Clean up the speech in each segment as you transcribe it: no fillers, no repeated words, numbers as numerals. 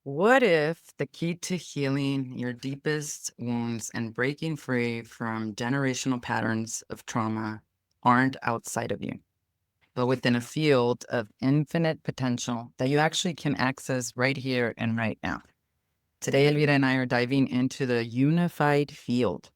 What if the key to healing your deepest wounds and breaking free from generational patterns of trauma aren't outside of you, but within a field of infinite potential that you actually can access right here and right now? Today, Elvira and I are diving into the unified field,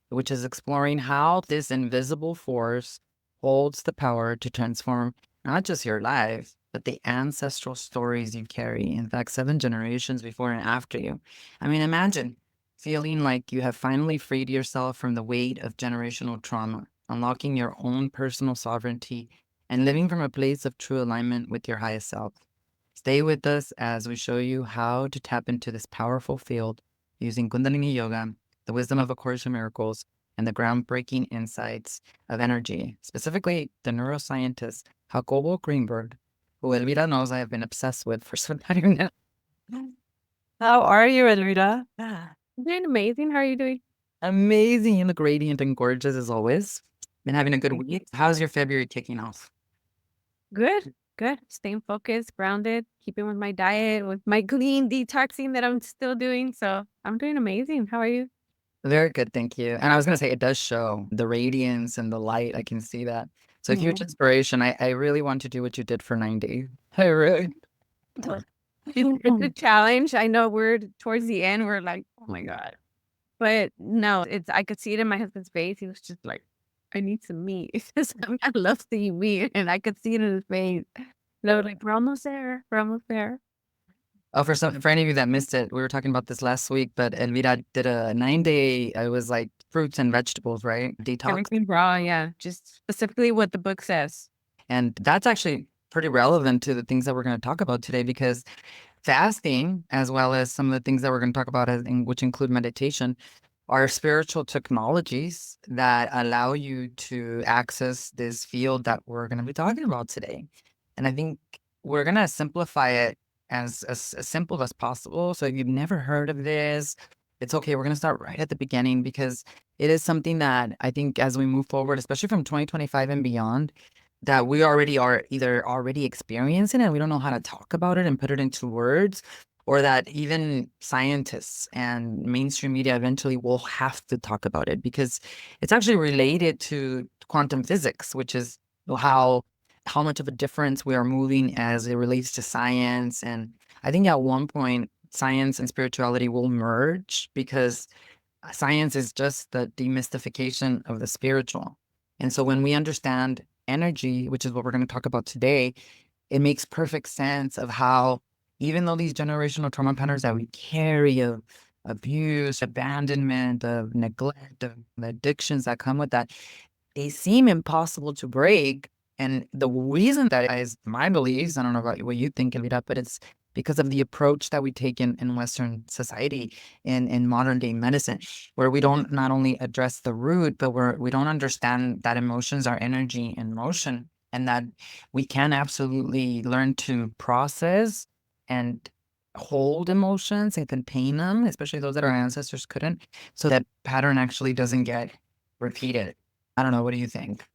which is exploring how this invisible force holds the power to transform not just your life, but the ancestral stories you carry. In fact, 7 generations before and after you. I mean, imagine feeling like you have finally freed yourself from the weight of generational trauma, unlocking your own personal sovereignty, and living from a place of true alignment with your highest self. Stay with us as we show you how to tap into this powerful field using Kundalini Yoga, the wisdom of A Course in Miracles, and the groundbreaking insights of energy, specifically the neuroscientist Jacobo Greenberg, who Elvira knows I have been obsessed with for some time now. How are you, Elvira? I'm doing amazing. How are you doing? Amazing. You look radiant and gorgeous as always. Been having a good week. How's your February kicking off? Good, good. Staying focused, grounded, keeping with my diet, with my clean detoxing that I'm still doing. So I'm doing amazing. How are you? Very good, thank you. And I was gonna say it does show the radiance and the light. I can see that. So huge Yeah. inspiration. I really want to do what you did for 9 days. I really It's a challenge. I know we're towards the end. We're like, oh my God. But no, I could see it in my husband's face. He was just like, I need some meat. It's just, I love to eat meat. And I could see it in his face. And I was like, we're almost there. We're almost there. Oh, for any of you that missed it, we were talking about this last week, but Elvira did a 9 day, it was like fruits and vegetables, right? Detox. Everything raw. Yeah. Just specifically what the book says. And that's actually pretty relevant to the things that we're going to talk about today because fasting, as well as some of the things that we're going to talk about, which include meditation, are spiritual technologies that allow you to access this field that we're going to be talking about today. And I think we're going to simplify it as simple as possible. So if you've never heard of this, it's okay. We're going to start right at the beginning because it is something that I think as we move forward, especially from 2025 and beyond, that we already are either already experiencing and we don't know how to talk about it and put it into words, or that even scientists and mainstream media eventually will have to talk about it because it's actually related to quantum physics, which is how much of a difference we are moving as it relates to science. And I think at one point science and spirituality will merge because science is just the demystification of the spiritual. And so when we understand energy, which is what we're going to talk about today, it makes perfect sense of how, even though these generational trauma patterns that we carry of abuse, abandonment, of neglect, of the addictions that come with that, they seem impossible to break. And the reason that is my beliefs, I don't know about what you think of it, but it's because of the approach that we take in Western society, in modern day medicine, where we don't not only address the root, but we don't understand that emotions are energy in motion and that we can absolutely learn to process and hold emotions and contain them, especially those that our ancestors couldn't, so that pattern actually doesn't get repeated. I don't know. What do you think?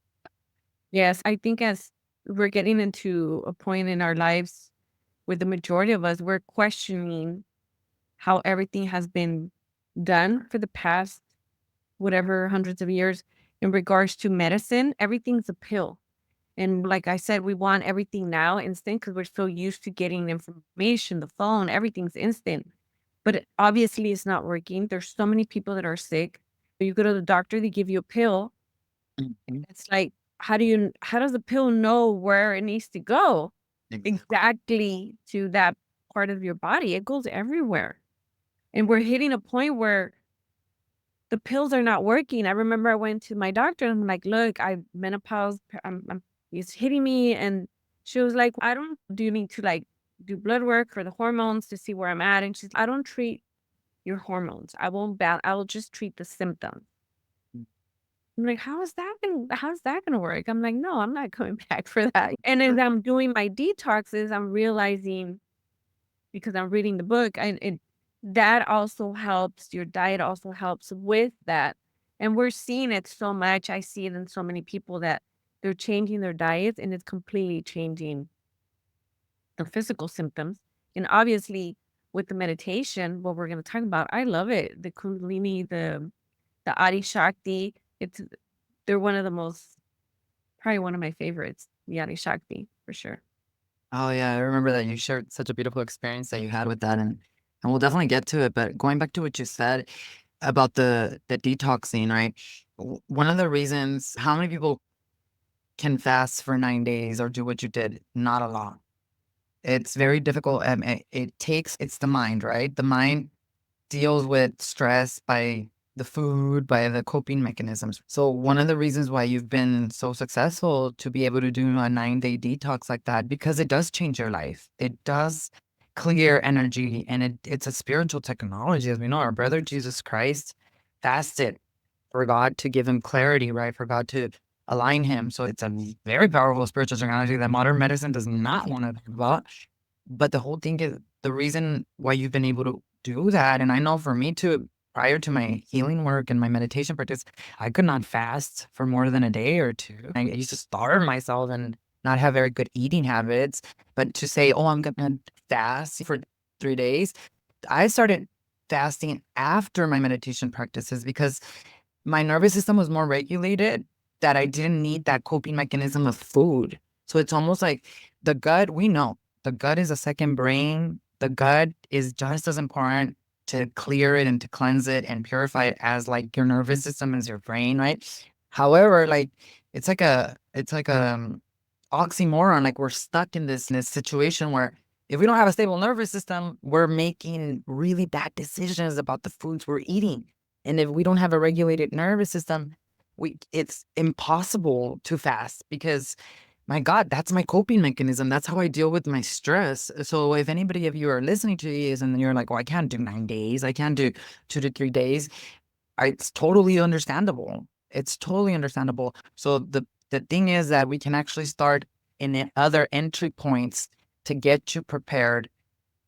Yes, I think as we're getting into a point in our lives where the majority of us, we're questioning how everything has been done for the past whatever hundreds of years in regards to medicine. Everything's a pill. And like I said, we want everything now instant because we're so used to getting information, the phone, everything's instant. But obviously, it's not working. There's so many people that are sick. You go to the doctor, they give you a pill. Mhm. It's like, how does the pill know where it needs to go exactly to that part of your body? It goes everywhere. And we're hitting a point where the pills are not working. I remember I went to my doctor and I'm like, look, I menopause, it's hitting me. And she was like, I don't, do you need to like do blood work for the hormones to see where I'm at? And she's, I don't treat your hormones. I will just treat the symptoms. I'm like, how's that gonna work? I'm like, no, I'm not coming back for that. And as I'm doing my detoxes, I'm realizing because I'm reading the book and that also helps. Your diet also helps with that. And we're seeing it so much. I see it in so many people that they're changing their diets and it's completely changing the physical symptoms. And obviously with the meditation, what we're going to talk about. I love it. The Kundalini, the Adi Shakti. They're one of the most, probably one of my favorites, the Adi Shakti, for sure. Oh yeah, I remember that you shared such a beautiful experience that you had with that, and we'll definitely get to it. But going back to what you said about the detoxing, right? One of the reasons how many people can fast for 9 days or do what you did, not a lot. It's very difficult. It's the mind, right? The mind deals with stress by the food, by the coping mechanisms. So one of the reasons why you've been so successful to be able to do a 9-day detox like that, because it does change your life. It does clear energy, and it's a spiritual technology. As we know, our brother Jesus Christ fasted for God to give him clarity, right? For God to align him. So it's a very powerful spiritual technology that modern medicine does not want to talk about. But the whole thing is the reason why you've been able to do that. And I know for me too, prior to my healing work and my meditation practice, I could not fast for more than a day or two. I used to starve myself and not have very good eating habits. But to say, oh, I'm going to fast for 3 days, I started fasting after my meditation practices because my nervous system was more regulated, that I didn't need that coping mechanism of food. So it's almost like the gut, we know the gut is a second brain. The gut is just as important to clear it and to cleanse it and purify it as like your nervous system is your brain, right? However, like it's like a oxymoron. Like we're stuck in this situation where if we don't have a stable nervous system, we're making really bad decisions about the foods we're eating. And if we don't have a regulated nervous system, it's impossible to fast because my God, that's my coping mechanism. That's how I deal with my stress. So if anybody of you are listening to these and you're like, well, I can't do 9 days, I can't do 2 to 3 days, it's totally understandable. It's totally understandable. So the thing is that we can actually start in other entry points to get you prepared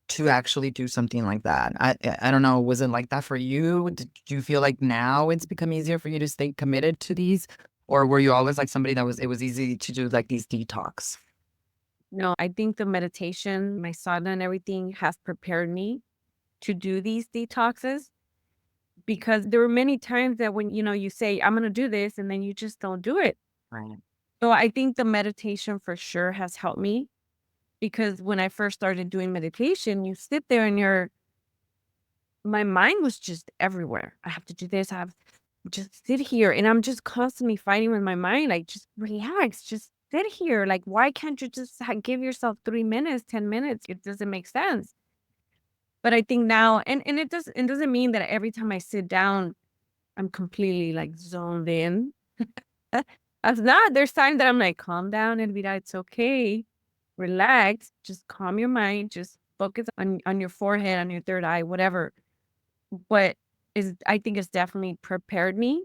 to actually do something like that. I don't know, was it like that for you? Did you feel like now it's become easier for you to stay committed to these? Or were you always like somebody that it was easy to do like these detox? No, I think the meditation, my sauna and everything has prepared me to do these detoxes, because there were many times that when, you say, I'm going to do this, and then you just don't do it. Right. So I think the meditation for sure has helped me, because when I first started doing meditation, you sit there and my mind was just everywhere. I have to do this. I have just sit here, and I'm just constantly fighting with my mind. Like, just relax, just sit here. Like, why can't you just give yourself 3 minutes, 10 minutes? It doesn't make sense. But I think now, and it doesn't mean that every time I sit down, I'm completely like zoned in. That's not. There's times that I'm like, calm down, Elvira. It's okay. Relax. Just calm your mind. Just focus on your forehead, on your third eye, whatever. But I think it's definitely prepared me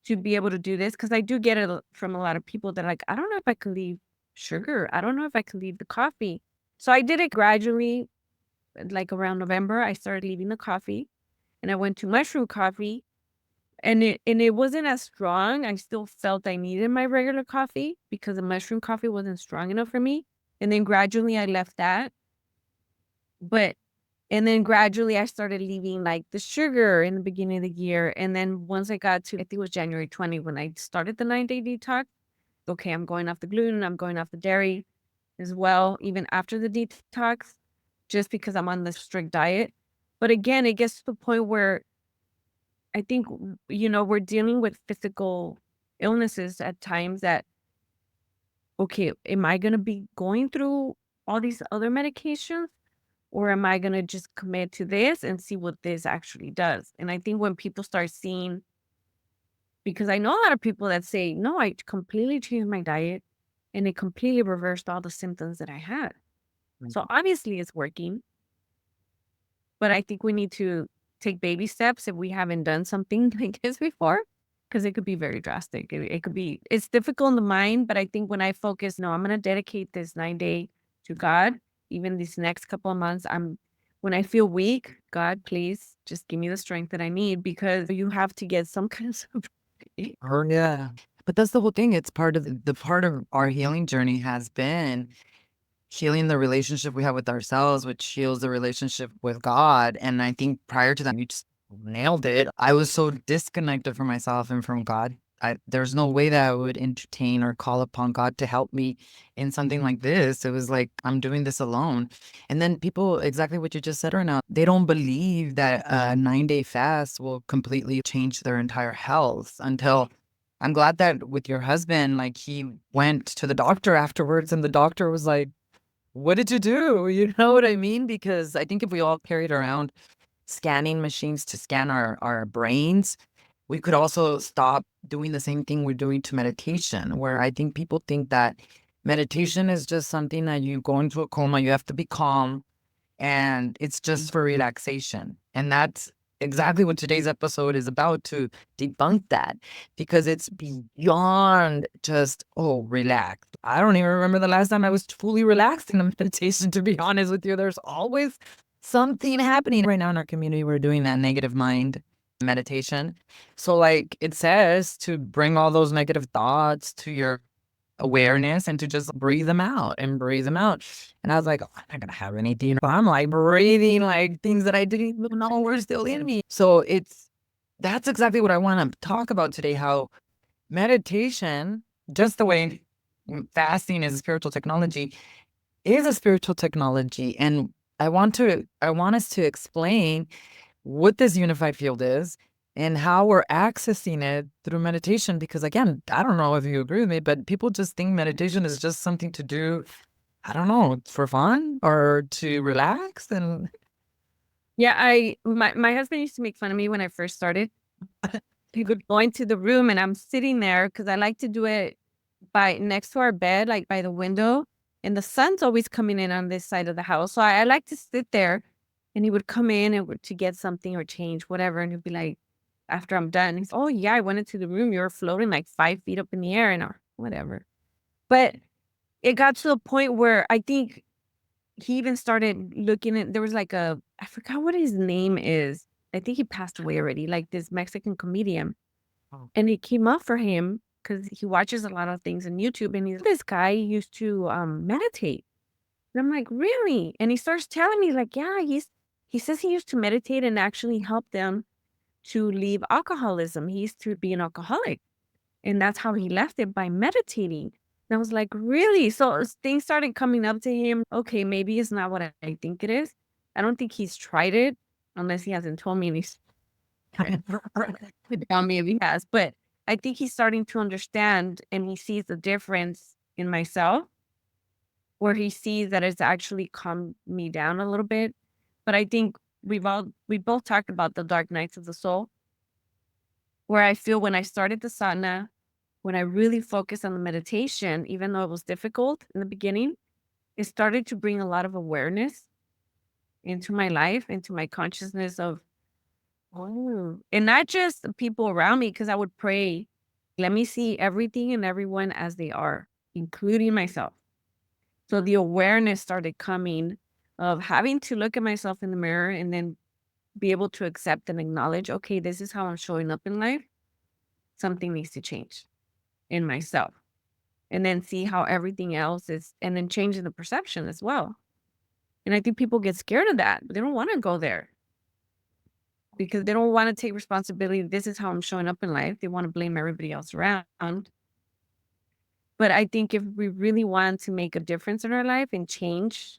to be able to do this, because I do get it from a lot of people that are like, I don't know if I could leave sugar. I don't know if I could leave the coffee. So I did it gradually. Like around November, I started leaving the coffee, and I went to mushroom coffee, and it wasn't as strong. I still felt I needed my regular coffee because the mushroom coffee wasn't strong enough for me. And then gradually I left that. But and then gradually I started leaving like the sugar in the beginning of the year. And then once I got to, I think it was January 20, when I started the 9-day detox, okay, I'm going off the gluten, I'm going off the dairy as well, even after the detox, just because I'm on this strict diet. But again, it gets to the point where I think, we're dealing with physical illnesses at times that, okay, am I going to be going through all these other medications, or am I going to just commit to this and see what this actually does? And I think when people start seeing, because I know a lot of people that say, no, I completely changed my diet and it completely reversed all the symptoms that I had. So obviously it's working, but I think we need to take baby steps if we haven't done something like this before, because it could be very drastic. It could be, it's difficult in the mind, but I think when I focus, no, I'm going to dedicate this 9-day to God, even these next couple of months, when I feel weak, God, please just give me the strength that I need, because you have to get some kind of support. Oh yeah. But that's the whole thing. It's part of the part of our healing journey has been healing the relationship we have with ourselves, which heals the relationship with God. And I think prior to that, you just nailed it. I was so disconnected from myself and from God. There's no way that I would entertain or call upon God to help me in something like this. It was like, I'm doing this alone. And then people, exactly what you just said right now, they don't believe that a 9-day fast will completely change their entire health until I'm glad that with your husband, like he went to the doctor afterwards and the doctor was like, what did you do? You know what I mean? Because I think if we all carried around scanning machines to scan our brains, we could also stop doing the same thing we're doing to meditation, where I think people think that meditation is just something that you go into a coma, you have to be calm, and it's just for relaxation. And that's exactly what today's episode is about, to debunk that, because it's beyond just, oh, relax. I don't even remember the last time I was fully relaxed in a meditation, to be honest with you. There's always something happening. Right now in our community, we're doing that negative mind meditation. So like it says to bring all those negative thoughts to your awareness and to just breathe them out and breathe them out. And I was like, oh, I'm not gonna have anything. But I'm like breathing like things that I didn't even know were still in me. So that's exactly what I want to talk about today. How meditation, just the way fasting is a spiritual technology, is a spiritual technology. And I want us to explain what this unified field is and how we're accessing it through meditation. Because again, I don't know if you agree with me, but people just think meditation is just something to do, I don't know, for fun or to relax. And Yeah, my husband used to make fun of me when I first started. He would go into the room and I'm sitting there because I like to do it by next to our bed, like by the window. And the sun's always coming in on this side of the house. So I like to sit there and he would come in and to get something or change, whatever. And he'd be like, after I'm done, he's, oh yeah, I went into the room. You were floating like 5 feet up in the air and whatever. But it got to the point where I think he even started looking at, there was like I forgot what his name is. I think he passed away already, like this Mexican comedian. oh, And it came up for him because he watches a lot of things on YouTube. And this guy used to meditate. And I'm like, really? And he starts telling me, like, yeah, he says he used to meditate and actually help them to leave alcoholism. He used to be an alcoholic. And that's how he left it, by meditating. And I was like, really? So things started coming up to him. Okay, maybe it's not what I think it is. I don't think he's tried it unless he hasn't told me, and he's tell me if he has. But I think he's starting to understand and he sees the difference in myself, where he sees that it's actually calmed me down a little bit. But I think we both talked about the dark nights of the soul, where I feel when I started the sadhana, when I really focused on the meditation, even though it was difficult in the beginning, it started to bring a lot of awareness into my life, into my consciousness of, oh, and not just the people around me, because I would pray, let me see everything and everyone as they are, including myself. So the awareness started coming of having to look at myself in the mirror and then be able to accept and acknowledge, okay, this is how I'm showing up in life. Something needs to change in myself. And then see how everything else is, and then changing the perception as well. And I think people get scared of that. They don't want to go there because they don't want to take responsibility. This is how I'm showing up in life. They want to blame everybody else around. But I think if we really want to make a difference in our life and change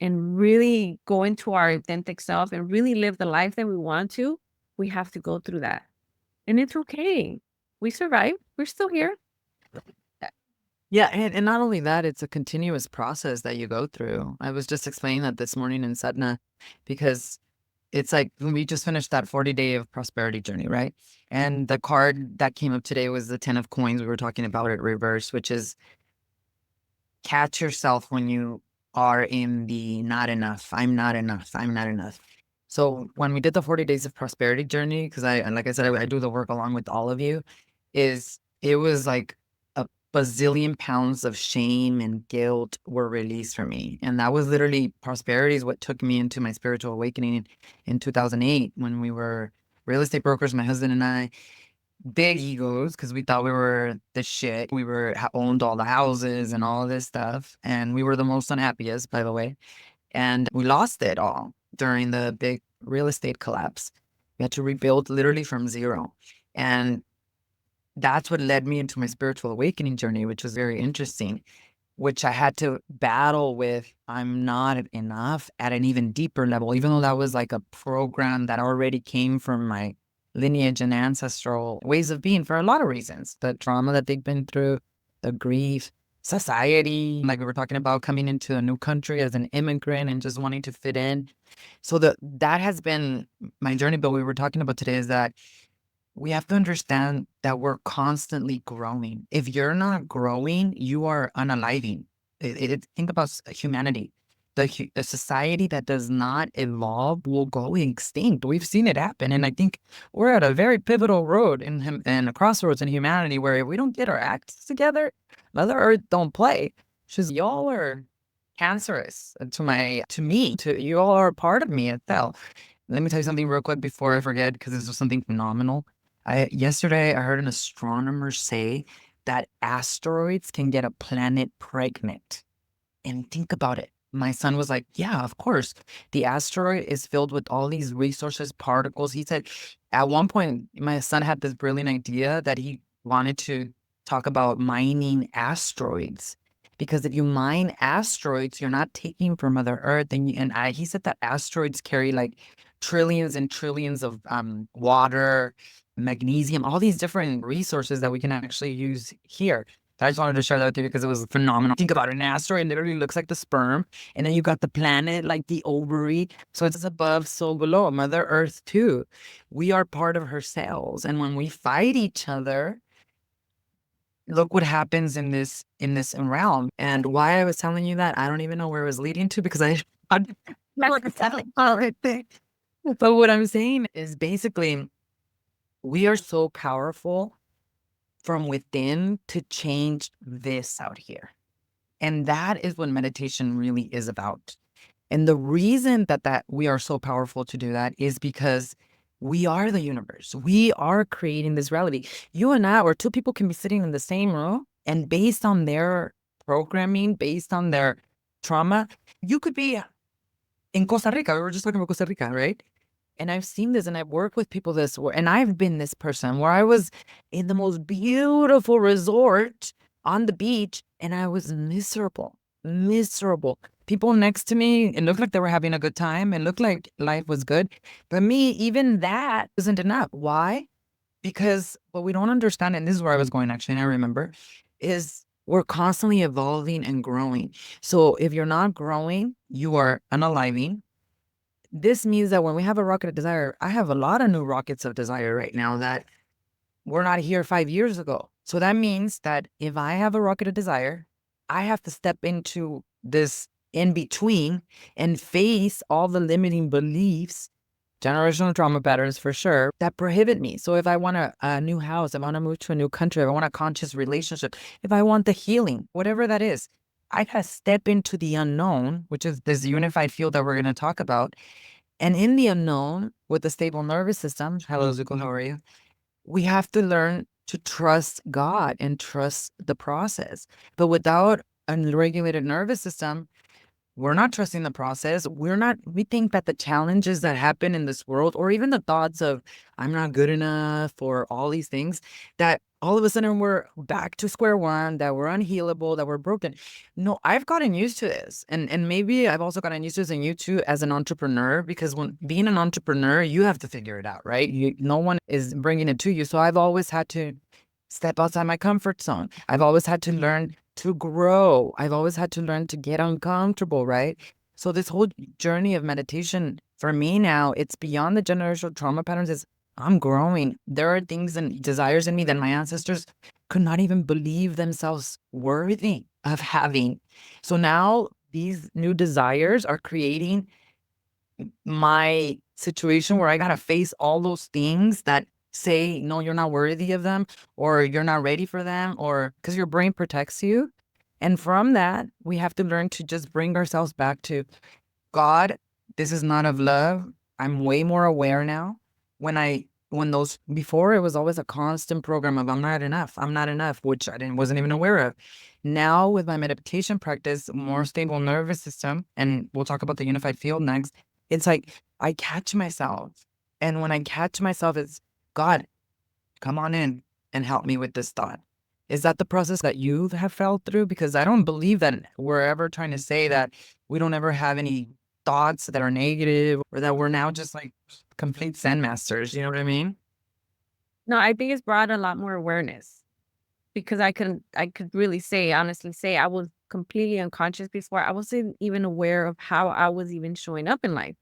and really go into our authentic self and really live the life that we want to, we have to go through that. And it's okay. We survived. We're still here. yeah, and not only that, it's a continuous process that you go through. I was just explaining that this morning in Sadhana, because it's like we just finished that 40-day of prosperity journey, right? And the card that came up today was the 10 of coins. We were talking about it reverse, which is catch yourself when you are in the not enough. I'm not enough. I'm not enough. So when we did the 40 days of prosperity journey, because and like I said, I do the work along with all of you, it was like a bazillion pounds of shame and guilt were released from me. And that was literally prosperity is what took me into my spiritual awakening in 2008 when we were real estate brokers, my husband and I. big egos because we thought we were the shit. We owned all the houses and all this stuff. And we were the most unhappiest, by the way. And we lost it all during the big real estate collapse. We had to rebuild literally from zero. And that's what led me into my spiritual awakening journey, which was very interesting, which I had to battle with. I'm not enough at an even deeper level, even though that was like a program that already came from my lineage and ancestral ways of being for a lot of reasons. The trauma that they've been through, the grief, society, like we were talking about coming into a new country as an immigrant and just wanting to fit in. So that has been my journey. But what we were talking about today is that we have to understand that we're constantly growing. If you're not growing, you are unaliving. Think about humanity. The society that does not evolve will go extinct. We've seen it happen. And I think we're at a very pivotal road in a crossroads in humanity where if we don't get our acts together, Mother Earth don't play. She's, y'all are cancerous to you all are a part of me itself. Let me tell you something real quick before I forget, because this was something phenomenal. Yesterday I heard an astronomer say that asteroids can get a planet pregnant. And think about it. My son was like, yeah, of course. The asteroid is filled with all these resources, particles. He said at one point, my son had this brilliant idea that he wanted to talk about mining asteroids. Because if you mine asteroids, you're not taking from Mother Earth. He said that asteroids carry like trillions and trillions of water, magnesium, all these different resources that we can actually use here. I just wanted to share that with you because it was phenomenal. Think about it. An asteroid literally looks like the sperm, and then you got the planet like the ovary. So it's above, so below. Mother Earth too. We are part of her cells, and when we fight each other, look what happens in this realm. And why I was telling you that, I don't even know where it was leading to because I like a settling all right there. But what I'm saying is basically we are so powerful from within to change this out here. And that is what meditation really is about. And the reason that we are so powerful to do that is because we are the universe. We are creating this reality. You and I, or two people can be sitting in the same room, and based on their programming, based on their trauma, you could be in Costa Rica. We were just talking about Costa Rica, right? And I've seen this and I've worked with people and I've been this person where I was in the most beautiful resort on the beach and I was miserable, miserable. People next to me, it looked like they were having a good time. It looked like life was good. But me, even that isn't enough. Why? Because what we don't understand, and this is where I was going actually, and I remember, is we're constantly evolving and growing. So if you're not growing, you are unaliving. This means that when we have a rocket of desire, I have a lot of new rockets of desire right now that were not here 5 years ago. So that means that if I have a rocket of desire, I have to step into this in between and face all the limiting beliefs, generational trauma patterns for sure, that prohibit me. So if I want a new house, if I want to move to a new country, if I want a conscious relationship, if I want the healing, whatever that is, I gotta step into the unknown, which is this unified field that we're going to talk about. And in the unknown, with the stable nervous system, hello, Zuko, how are you? We have to learn to trust God and trust the process. But without a regulated nervous system, we're not trusting the process. We think that the challenges that happen in this world, or even the thoughts of, I'm not good enough, or all these things, that all of a sudden we're back to square one, that we're unhealable, that we're broken. No, I've gotten used to this. And maybe I've also gotten used to this in you too as an entrepreneur, because when being an entrepreneur, you have to figure it out, right? No one is bringing it to you. So I've always had to step outside my comfort zone. I've always had to learn to grow. I've always had to learn to get uncomfortable, right? So this whole journey of meditation for me now, it's beyond the generational trauma patterns. Is I'm growing. There are things and desires in me that my ancestors could not even believe themselves worthy of having. So now these new desires are creating my situation where I gotta face all those things that say, no, you're not worthy of them, or you're not ready for them, or because your brain protects you. And from that, we have to learn to just bring ourselves back to God. This is not of love. I'm way more aware now. When I when those before, it was always a constant program of I'm not enough, which wasn't even aware of. Now with my meditation practice, more stable nervous system, and we'll talk about the unified field next. It's like I catch myself, and when I catch myself, it's God, come on in and help me with this thought. Is that the process that you have felt through? Because I don't believe that we're ever trying to say that we don't ever have any thoughts that are negative, or that we're now just like complete zen masters. You know what I mean? No, I think it's brought a lot more awareness because I could really say, honestly say I was completely unconscious before. I wasn't even aware of how I was even showing up in life.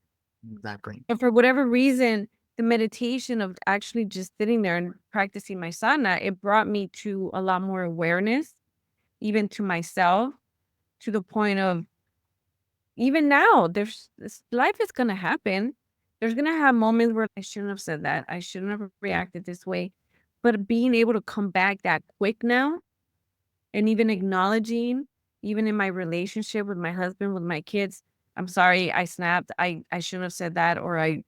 Exactly. And for whatever reason, the meditation of actually just sitting there and practicing my sadhana, it brought me to a lot more awareness, even to myself, to the point of even now, life is gonna happen. There's gonna have moments where I shouldn't have said that. I shouldn't have reacted this way. But being able to come back that quick now and even acknowledging, even in my relationship with my husband, with my kids, I'm sorry, I snapped. I shouldn't have said that, or I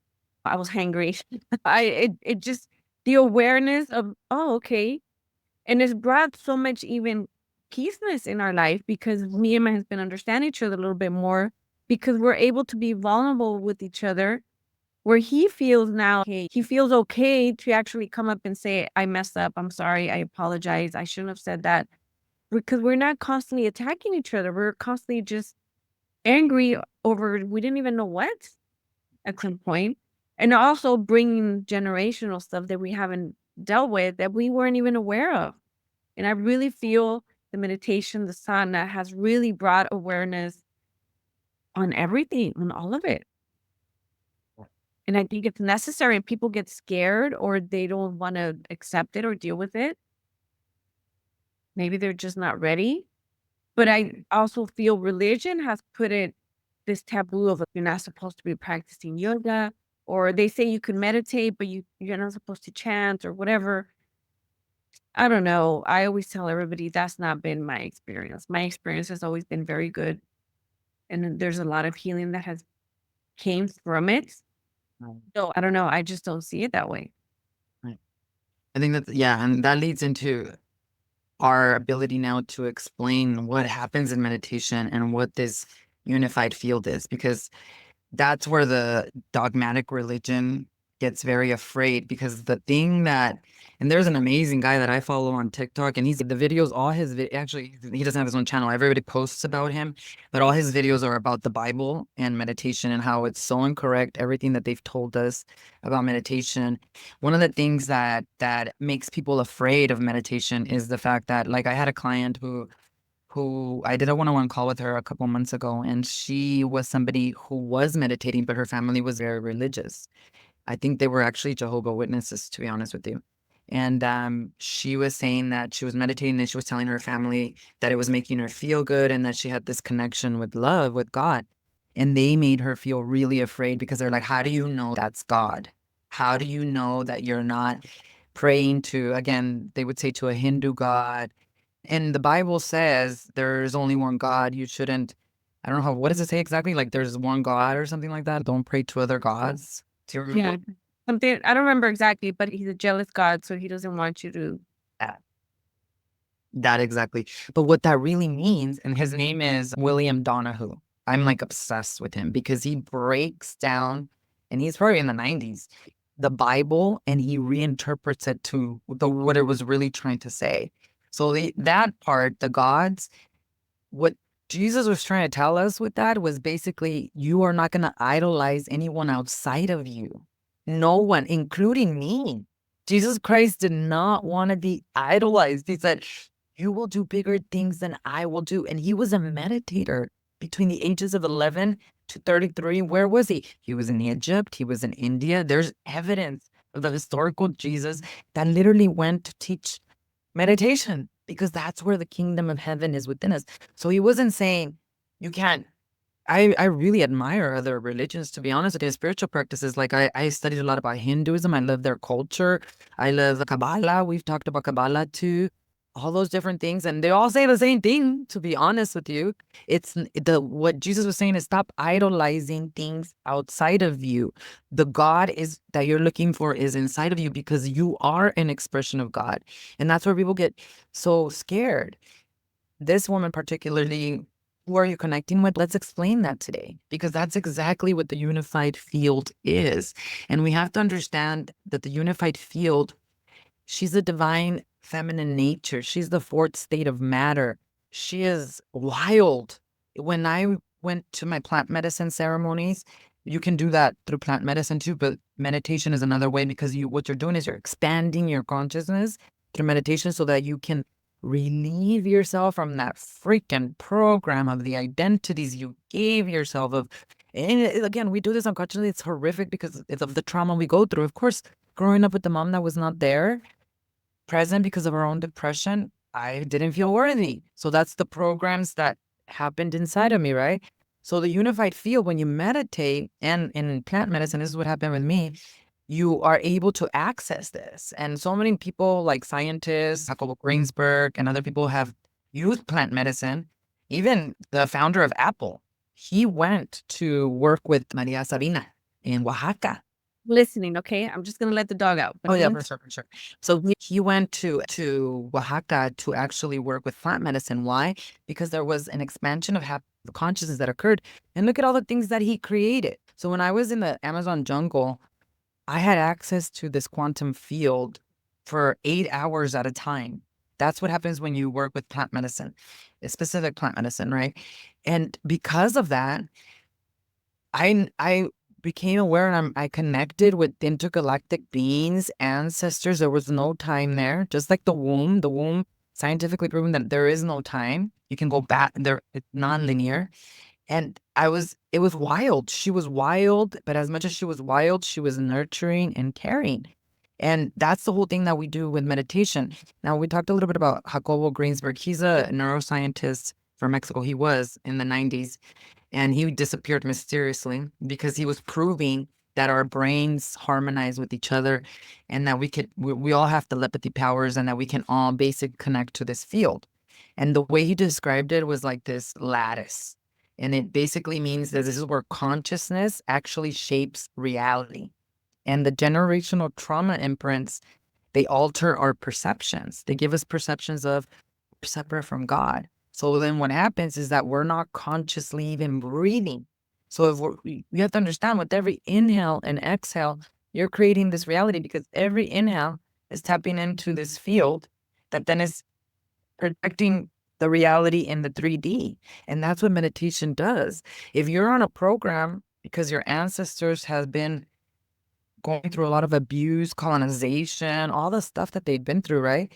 was hangry. It just the awareness of, oh, okay. And it's brought so much even peaceness in our life because me and my husband understand each other a little bit more because we're able to be vulnerable with each other where he feels now, okay, he feels okay to actually come up and say, I messed up. I'm sorry. I apologize. I shouldn't have said that because we're not constantly attacking each other. We're constantly just angry over, we didn't even know what at some point. And also bringing generational stuff that we haven't dealt with that we weren't even aware of. And I really feel the meditation, the sadhana has really brought awareness on everything, on all of it. And I think it's necessary and people get scared or they don't want to accept it or deal with it. Maybe they're just not ready. But I also feel religion has put it this taboo of you're not supposed to be practicing yoga, or they say you can meditate, but you're not supposed to chant or whatever. I don't know. I always tell everybody that's not been my experience. My experience has always been very good. And then there's a lot of healing that has came from it. Right. So I don't know. I just don't see it that way. Right. I think that, yeah, and that leads into our ability now to explain what happens in meditation and what this unified field is, because that's where the dogmatic religion gets very afraid. Because the thing that, and there's an amazing guy that I follow on TikTok, and the videos, all his actually, he doesn't have his own channel, everybody posts about him, but all his videos are about the Bible and meditation and how it's so incorrect, everything that they've told us about meditation. One of the things that makes people afraid of meditation is the fact that, like, I had a client who I did a one-on-one call with her a couple months ago, and she was somebody who was meditating, but her family was very religious. I think they were actually Jehovah Witnesses, to be honest with you. And she was saying that she was meditating and she was telling her family that it was making her feel good and that she had this connection with love, with God. And they made her feel really afraid because they're like, how do you know that's God? How do you know that you're not praying to, again, they would say to a Hindu God? And the Bible says there's only one God. You shouldn't, I don't know how, what does it say exactly? Like there's one God or something like that. Don't pray to other gods. Do you Yeah. remember Something I don't remember exactly, but he's a jealous God, so he doesn't want you to. that? That exactly. But what that really means, and his name is William Donahue. I'm like obsessed with him because he breaks down, and he's probably in the 90s, the Bible, and he reinterprets it to what it was really trying to say. So that part, the gods, what Jesus was trying to tell us with that was basically, you are not going to idolize anyone outside of you. No one, including me. Jesus Christ did not want to be idolized. He said, you will do bigger things than I will do. And he was a meditator between the ages of 11 to 33. Where was he? He was in Egypt. He was in India. There's evidence of the historical Jesus that literally went to teach meditation, because that's where the kingdom of heaven is within us. So he wasn't saying you can't. I really admire other religions, to be honest with you, spiritual practices. Like I studied a lot about Hinduism. I love their culture. I love Kabbalah. We've talked about Kabbalah too. all those different things, and they all say the same thing, to be honest with you. It's what Jesus was saying is stop idolizing things outside of you. The God is that you're looking for is inside of you, because you are an expression of God. And that's where people get so scared. This woman particularly, who are you connecting with? Let's explain that today, because that's exactly what the unified field is. And we have to understand that the unified field, she's a divine feminine nature. She's the fourth state of matter. She is wild. When I went to my plant medicine ceremonies, you can do that through plant medicine too, but meditation is another way, because what you're doing is you're expanding your consciousness through meditation so that you can relieve yourself from that freaking program of the identities you gave yourself of. And again, we do this unconsciously. It's horrific because it's of the trauma we go through. Of course, growing up with the mom that was not there, present because of our own depression, I didn't feel worthy. So that's the programs that happened inside of me, right? So the unified field, when you meditate, and in plant medicine, this is what happened with me, you are able to access this. And so many people, like scientists, Jacobo Greensberg, and other people have used plant medicine. Even the founder of Apple, he went to work with Maria Sabina in Oaxaca. Listening, okay? I'm just gonna let the dog out. Oh yeah, for sure, for sure. So he went to Oaxaca to actually work with plant medicine. Why? Because there was an expansion of consciousness that occurred. And look at all the things that he created. So when I was in the Amazon jungle, I had access to this quantum field for 8 hours at a time. That's what happens when you work with plant medicine, a specific plant medicine, right? And because of that, I became aware, and I connected with intergalactic beings, ancestors. There was no time there, just like the womb. The womb, scientifically proven that there is no time. You can go back there. It's non-linear. And it was wild. She was wild, but as much as she was wild, she was nurturing and caring. And that's the whole thing that we do with meditation. Now, we talked a little bit about Jacobo Greensberg. He's a neuroscientist from Mexico. He was in the 90s, and he disappeared mysteriously because he was proving that our brains harmonize with each other, and that we all have telepathy powers, and that we can all basically connect to this field. And the way he described it was like this lattice. And it basically means that this is where consciousness actually shapes reality. And the generational trauma imprints, they alter our perceptions. They give us perceptions of we're separate from God. So then what happens is that we're not consciously even breathing. So we have to understand, with every inhale and exhale, you're creating this reality, because every inhale is tapping into this field that then is projecting the reality in the 3D. And that's what meditation does. If you're on a program because your ancestors have been going through a lot of abuse, colonization, all the stuff that they've been through, right?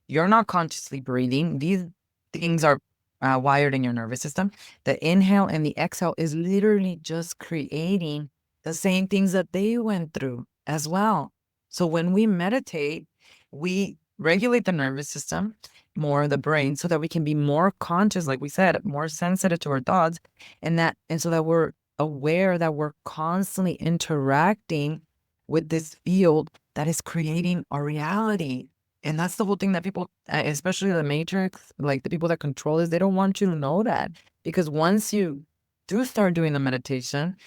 You're not consciously breathing. These things are wired in your nervous system. The inhale and the exhale is literally just creating the same things that they went through as well. So when we meditate, we regulate the nervous system, more the brain, so that we can be more conscious, like we said, more sensitive to our thoughts, and so that we're aware that we're constantly interacting with this field that is creating our reality. And that's the whole thing that people, especially the matrix, like the people that control this, they don't want you to know that. Because once you do start doing the meditation,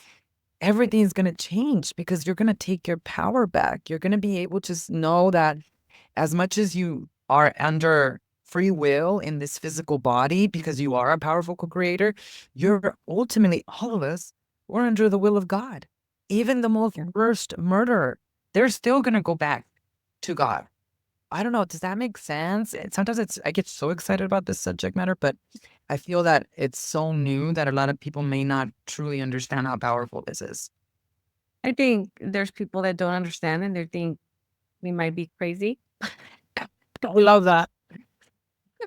everything's going to change, because you're going to take your power back. You're going to be able to know that as much as you are under free will in this physical body, because you are a powerful co-creator, you're ultimately, all of us, we're under the will of God. Even the most worst murderer, they're still going to go back to God. I don't know. Does that make sense? Sometimes I get so excited about this subject matter, but I feel that it's so new that a lot of people may not truly understand how powerful this is. I think there's people that don't understand, and they think we might be crazy. I love that.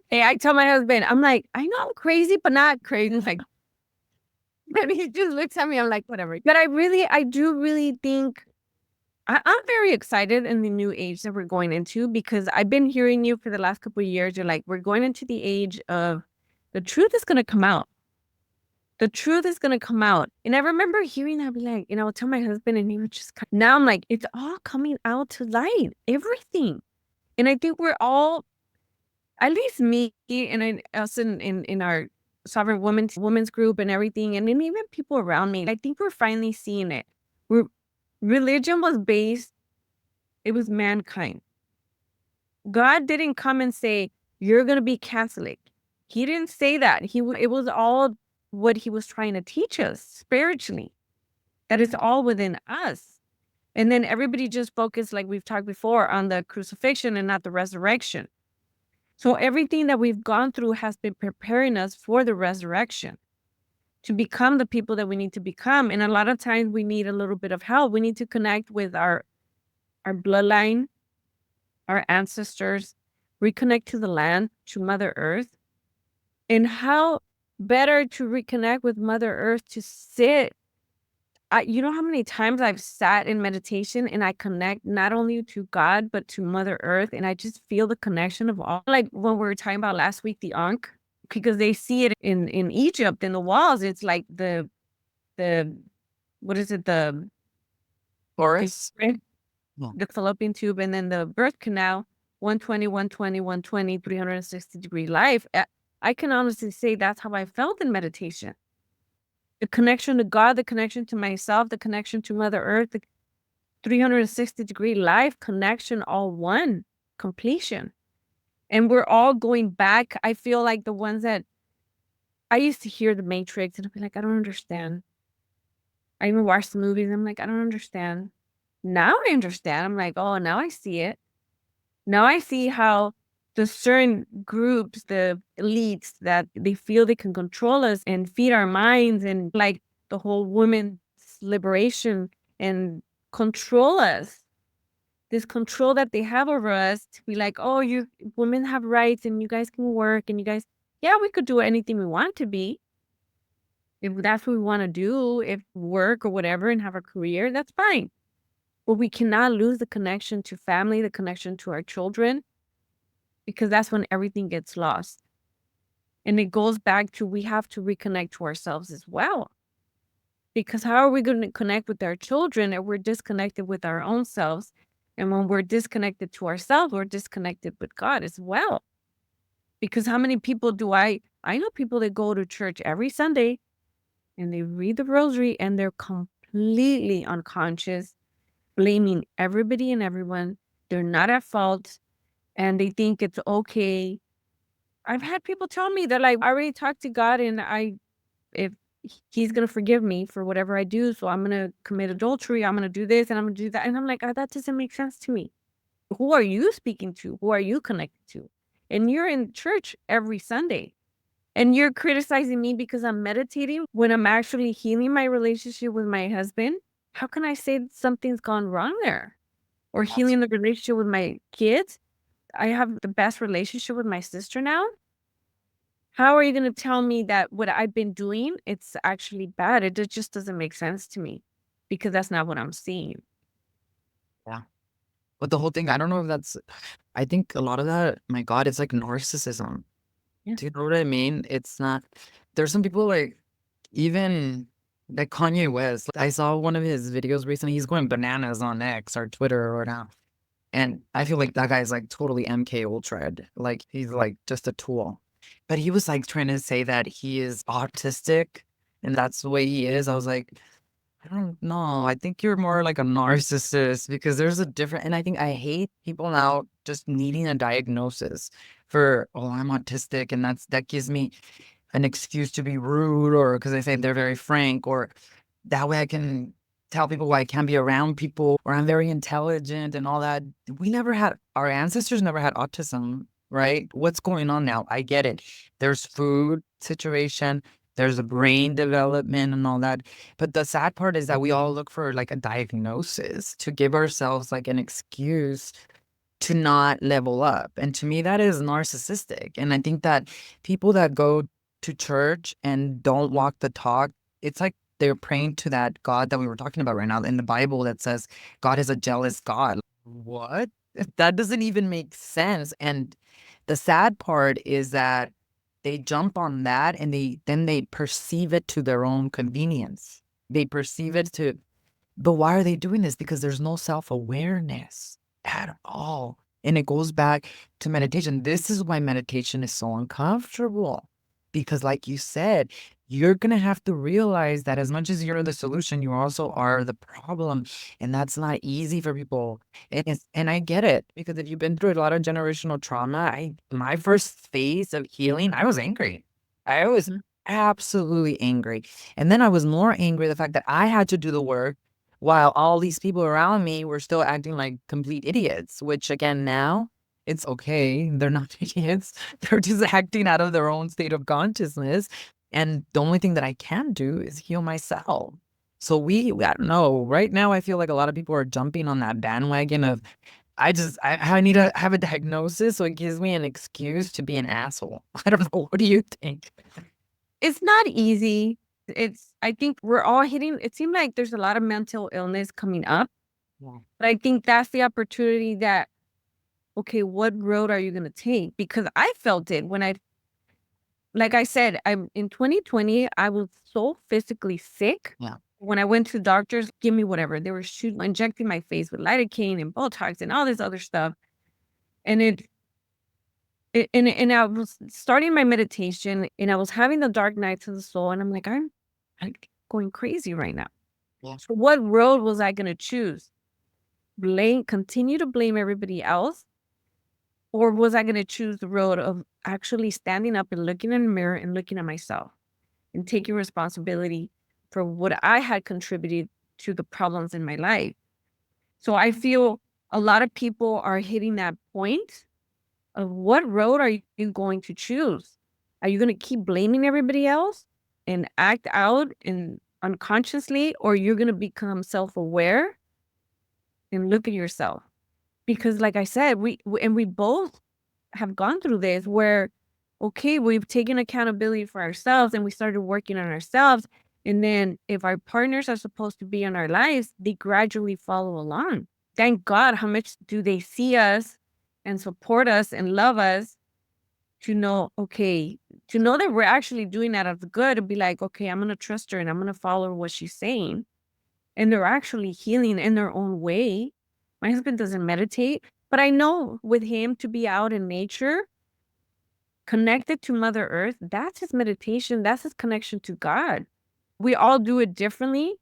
Hey, I tell my husband, I'm like, I know I'm crazy, but not crazy. Like, and he just looks at me. I'm like, whatever. But I do really think I'm very excited in the new age that we're going into, because I've been hearing you for the last couple of years. You're like, we're going into the age of the truth is going to come out. The truth is going to come out. And I remember hearing that, be like, I'll tell my husband, and he would just, now I'm like, it's all coming out to light, everything. And I think we're all at least me and us in our sovereign women's group and everything, and then even people around me, I think we're finally seeing it. We're Religion was based, it was mankind. God didn't come and say, you're going to be Catholic. He didn't say that. It was all what he was trying to teach us spiritually, that it's all within us. And then everybody just focused, like we've talked before, on the crucifixion and not the resurrection. So everything that we've gone through has been preparing us for the resurrection, to become the people that we need to become. And a lot of times we need a little bit of help. We need to connect with our bloodline, our ancestors, reconnect to the land, to Mother Earth. And how better to reconnect with Mother Earth, to sit. You know how many times I've sat in meditation and I connect not only to God, but to Mother Earth. And I just feel the connection of all, like when we were talking about last week, the Ankh, because they see it in Egypt, in the walls. It's like the what is it? Taurus? Yeah. The fallopian tube, and then the birth canal, 120, 120, 120, 360-degree life. I can honestly say that's how I felt in meditation. The connection to God, the connection to myself, the connection to Mother Earth, the 360-degree life connection, all one, completion. And we're all going back. I feel like the ones that I used to hear the Matrix and I'd be like, I don't understand. I even watched the movies. I'm like, I don't understand. Now I understand. I'm like, oh, now I see it. Now I see how the certain groups, the elites, that they feel they can control us and feed our minds, and like the whole women's liberation, and control us. This control that they have over us to be like, oh, you women have rights and you guys can work and you guys, yeah, we could do anything we want to be. If that's what we want to do, if work or whatever and have a career, that's fine. But we cannot lose the connection to family, the connection to our children, because that's when everything gets lost. And it goes back to, we have to reconnect to ourselves as well. Because how are we going to connect with our children if we're disconnected with our own selves? And when we're disconnected to ourselves, we're disconnected with God as well. Because how many people I know people that go to church every Sunday and they read the rosary and they're completely unconscious, blaming everybody and everyone. They're not at fault and they think it's okay. I've had people tell me that, like, I already talked to God and if he's going to forgive me for whatever I do, so I'm going to commit adultery, I'm going to do this and I'm going to do that. And I'm like, that doesn't make sense to me. Who are you speaking to? Who are you connected to? And you're in church every Sunday and you're criticizing me because I'm meditating when I'm actually healing my relationship with my husband. How can I say something's gone wrong there? Or healing the relationship with my kids? I have the best relationship with my sister now. How are you going to tell me that what I've been doing, it's actually bad? It just doesn't make sense to me, because that's not what I'm seeing. Yeah. But the whole thing, I don't know if that's, I think a lot of that, my God, it's like narcissism. Yeah. Do you know what I mean? It's not, there's some people like, even like Kanye West. I saw one of his videos recently. He's going bananas on X or Twitter or now. And I feel like that guy's like totally MK Ultra. Like he's like just a tool. But he was like trying to say that he is autistic and that's the way he is. I was like, I don't know. I think you're more like a narcissist because there's a different, and I think I hate people now just needing a diagnosis for, oh, I'm autistic, and that gives me an excuse to be rude, or because they say they're very frank, or that way I can tell people why I can't be around people, or I'm very intelligent and all that. Our ancestors never had autism, right? What's going on now? I get it. There's food situation, there's a brain development and all that. But the sad part is that we all look for like a diagnosis to give ourselves like an excuse to not level up. And to me, that is narcissistic. And I think that people that go to church and don't walk the talk, it's like they're praying to that God that we were talking about right now in the Bible that says God is a jealous God. What? That doesn't even make sense. And the sad part is that they jump on that and they perceive it to their own convenience. They perceive it to, but why are they doing this? Because there's no self-awareness at all. And it goes back to meditation. This is why meditation is so uncomfortable. Because, like you said, you're going to have to realize that as much as you're the solution, you also are the problem. And that's not easy for people. And I get it, because if you've been through a lot of generational trauma, my first phase of healing, I was angry. I was Mhm. absolutely angry. And then I was more angry the fact that I had to do the work while all these people around me were still acting like complete idiots, which again, now it's okay. They're not idiots. They're just acting out of their own state of consciousness. And the only thing that I can do is heal myself. So I don't know. Right now, I feel like a lot of people are jumping on that bandwagon of, I need to have a diagnosis so it gives me an excuse to be an asshole. I don't know. What do you think? It's not easy. I think we're all hitting, it seemed like there's a lot of mental illness coming up, Yeah. but I think that's the opportunity that, okay, what road are you going to take? Because I felt it when like I said, I'm in 2020, I was so physically sick. Yeah. When I went to doctors, give me whatever. They were injecting my face with lidocaine and Botox and all this other stuff. And and I was starting my meditation and I was having the dark nights of the soul. And I'm like, I'm going crazy right now. Yeah. So what road was I going to choose? Continue to blame everybody else? Or was I going to choose the road of actually standing up and looking in the mirror and looking at myself and taking responsibility for what I had contributed to the problems in my life? So I feel a lot of people are hitting that point of what road are you going to choose? Are you going to keep blaming everybody else and act out and unconsciously, or you're going to become self-aware and look at yourself? Because like I said, we both have gone through this where, okay, we've taken accountability for ourselves and we started working on ourselves. And then if our partners are supposed to be in our lives, they gradually follow along. Thank God, how much do they see us and support us and love us to know, okay, to know that we're actually doing that of the good and be like, okay, I'm going to trust her and I'm going to follow what she's saying. And they're actually healing in their own way. My husband doesn't meditate, but I know with him to be out in nature, connected to Mother Earth, that's his meditation. That's his connection to God. We all do it differently,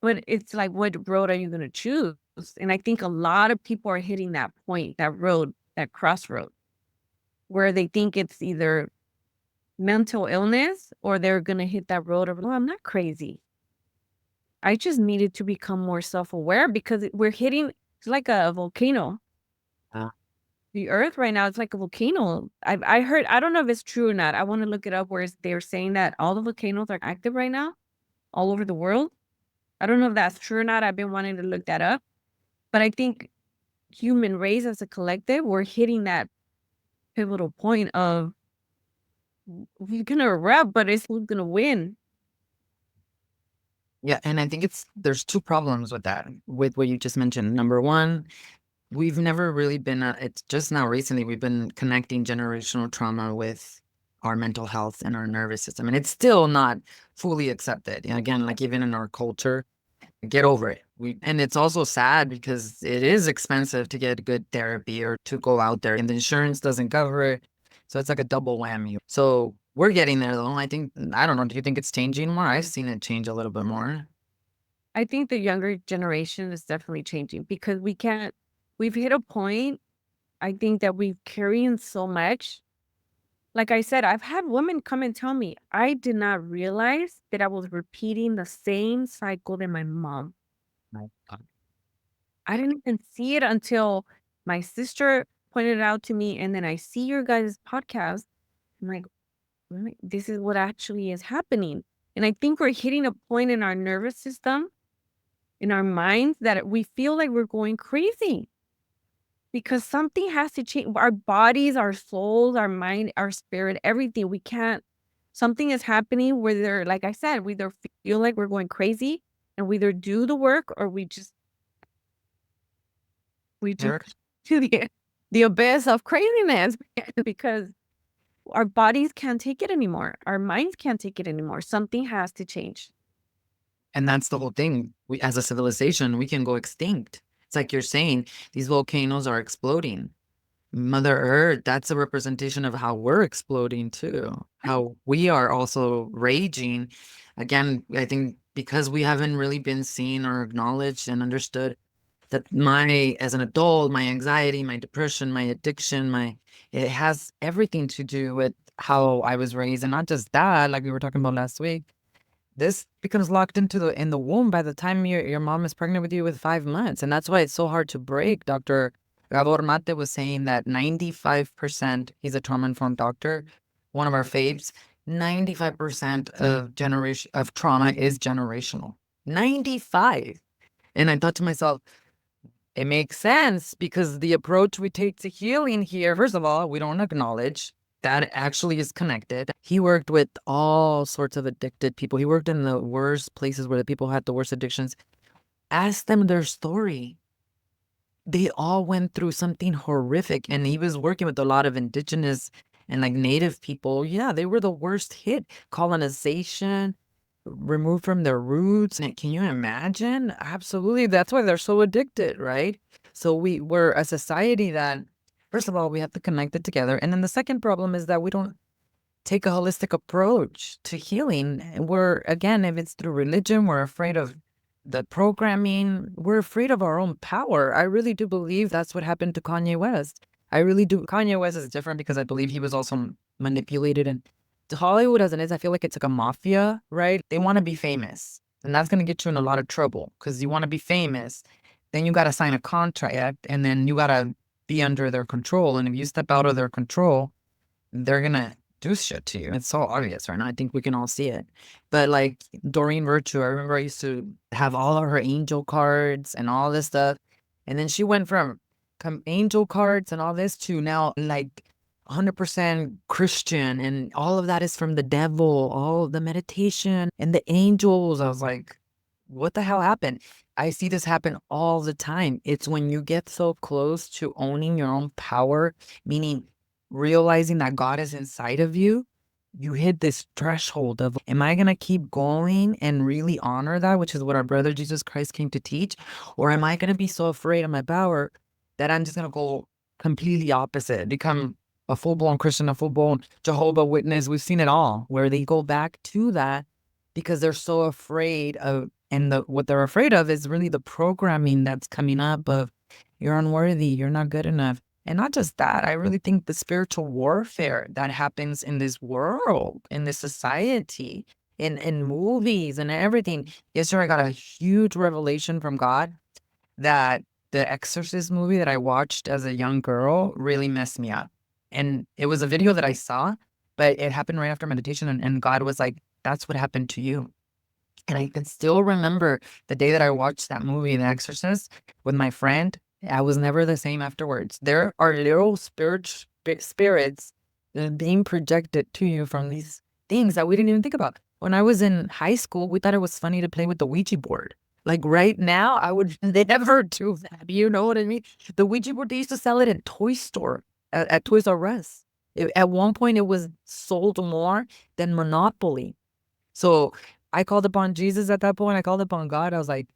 but it's like, what road are you going to choose? And I think a lot of people are hitting that point, that road, that crossroad, where they think it's either mental illness or they're going to hit that road of, oh, I'm not crazy. I just needed to become more self-aware because we're hitting, it's like a volcano. Uh, The earth right now is like a volcano. I heard, I don't know if it's true or not. I want to look it up where they're saying that all the volcanoes are active right now all over the world. I don't know if that's true or not. I've been wanting to look that up. But I think human race as a collective, we're hitting that pivotal point of we're gonna erupt, but it's who's gonna win. yeah, and I think there's two problems with that, with what you just mentioned. Number one, we've never really been, it's just now recently we've been connecting generational trauma with our mental health and our nervous system, and it's still not fully accepted. And again, like even in our culture, get over it. And it's also sad because it is expensive to get good therapy or to go out there, and the insurance doesn't cover it. So it's like a double whammy. So we're getting there though. I don't know. Do you think it's changing more? I've seen it change a little bit more. I think the younger generation is definitely changing because we've hit a point. I think that we've carrying so much. Like I said, I've had women come and tell me, I did not realize that I was repeating the same cycle that my mom. Right. I didn't even see it until my sister pointed it out to me. And then I see your guys' podcast. I'm like, "Really? This is what actually is happening." And I think we're hitting a point in our nervous system, in our minds, that we feel like we're going crazy because something has to change. Our bodies, our souls, our mind, our spirit, everything. We can't, something is happening where they're, like I said, we either feel like we're going crazy and we either do the work or we just Eric? to the abyss of craziness because our bodies can't take it anymore. Our minds can't take it anymore. Something has to change. And that's the whole thing. We, as a civilization, we can go extinct. It's like you're saying, these volcanoes are exploding. Mother Earth, that's a representation of how we're exploding too, how we are also raging. Again, I think because we haven't really been seen or acknowledged and understood that as an adult, my anxiety, my depression, my addiction, it has everything to do with how I was raised. And not just that, like we were talking about last week, this becomes locked into in the womb by the time your mom is pregnant with you with 5 months. And that's why it's so hard to break. Dr. Gabor Mate was saying that 95%, he's a trauma-informed doctor, one of our faves, 95% of trauma is generational. 95. And I thought to myself, it makes sense because the approach we take to healing here, first of all, we don't acknowledge that actually is connected. He worked with all sorts of addicted people. He worked in the worst places where the people had the worst addictions. Ask them their story. They all went through something horrific. And he was working with a lot of indigenous and like native people. Yeah, they were the worst hit. Colonization, removed from their roots. And can you imagine? Absolutely. That's why they're so addicted, right? So we're a society that, first of all, we have to connect it together. And then the second problem is that we don't take a holistic approach to healing. Again, if it's through religion, we're afraid of the programming. We're afraid of our own power. I really do believe that's what happened to Kanye West. I really do. Kanye West is different because I believe he was also manipulated. And to Hollywood as it is, I feel like it's like a mafia, right? They want to be famous. And that's going to get you in a lot of trouble because you want to be famous. Then you got to sign a contract and then you got to be under their control. And if you step out of their control, they're going to do shit to you. It's so obvious right now. I think we can all see it. But like Doreen Virtue, I remember I used to have all of her angel cards and all this stuff. And then she went from angel cards and all this to now like 100% Christian. And all of that is from the devil, all the meditation and the angels. I was like, what the hell happened? I see this happen all the time. It's when you get so close to owning your own power, meaning realizing that God is inside of you, you hit this threshold of, am I going to keep going and really honor that, which is what our brother Jesus Christ came to teach? Or am I going to be so afraid of my power that I'm just going to go completely opposite, become a full-blown Christian, a full-blown Jehovah Witness? We've seen it all, where they go back to that because they're so afraid of, and what they're afraid of is really the programming that's coming up of, you're unworthy, you're not good enough. And not just that, I really think the spiritual warfare that happens in this world, in this society, in movies and everything. Yesterday, I got a huge revelation from God that the Exorcist movie that I watched as a young girl really messed me up. And it was a video that I saw, but it happened right after meditation. And God was like, that's what happened to you. And I can still remember the day that I watched that movie, The Exorcist, with my friend. I was never the same afterwards. There are little spirits being projected to you from these things that we didn't even think about. When I was in high school, we thought it was funny to play with the Ouija board. Like right now, I would never do that. You know what I mean? The Ouija board, they used to sell it at toy store, at Toys R Us. At one point, it was sold more than Monopoly. So I called upon Jesus at that point. I called upon God. I was like,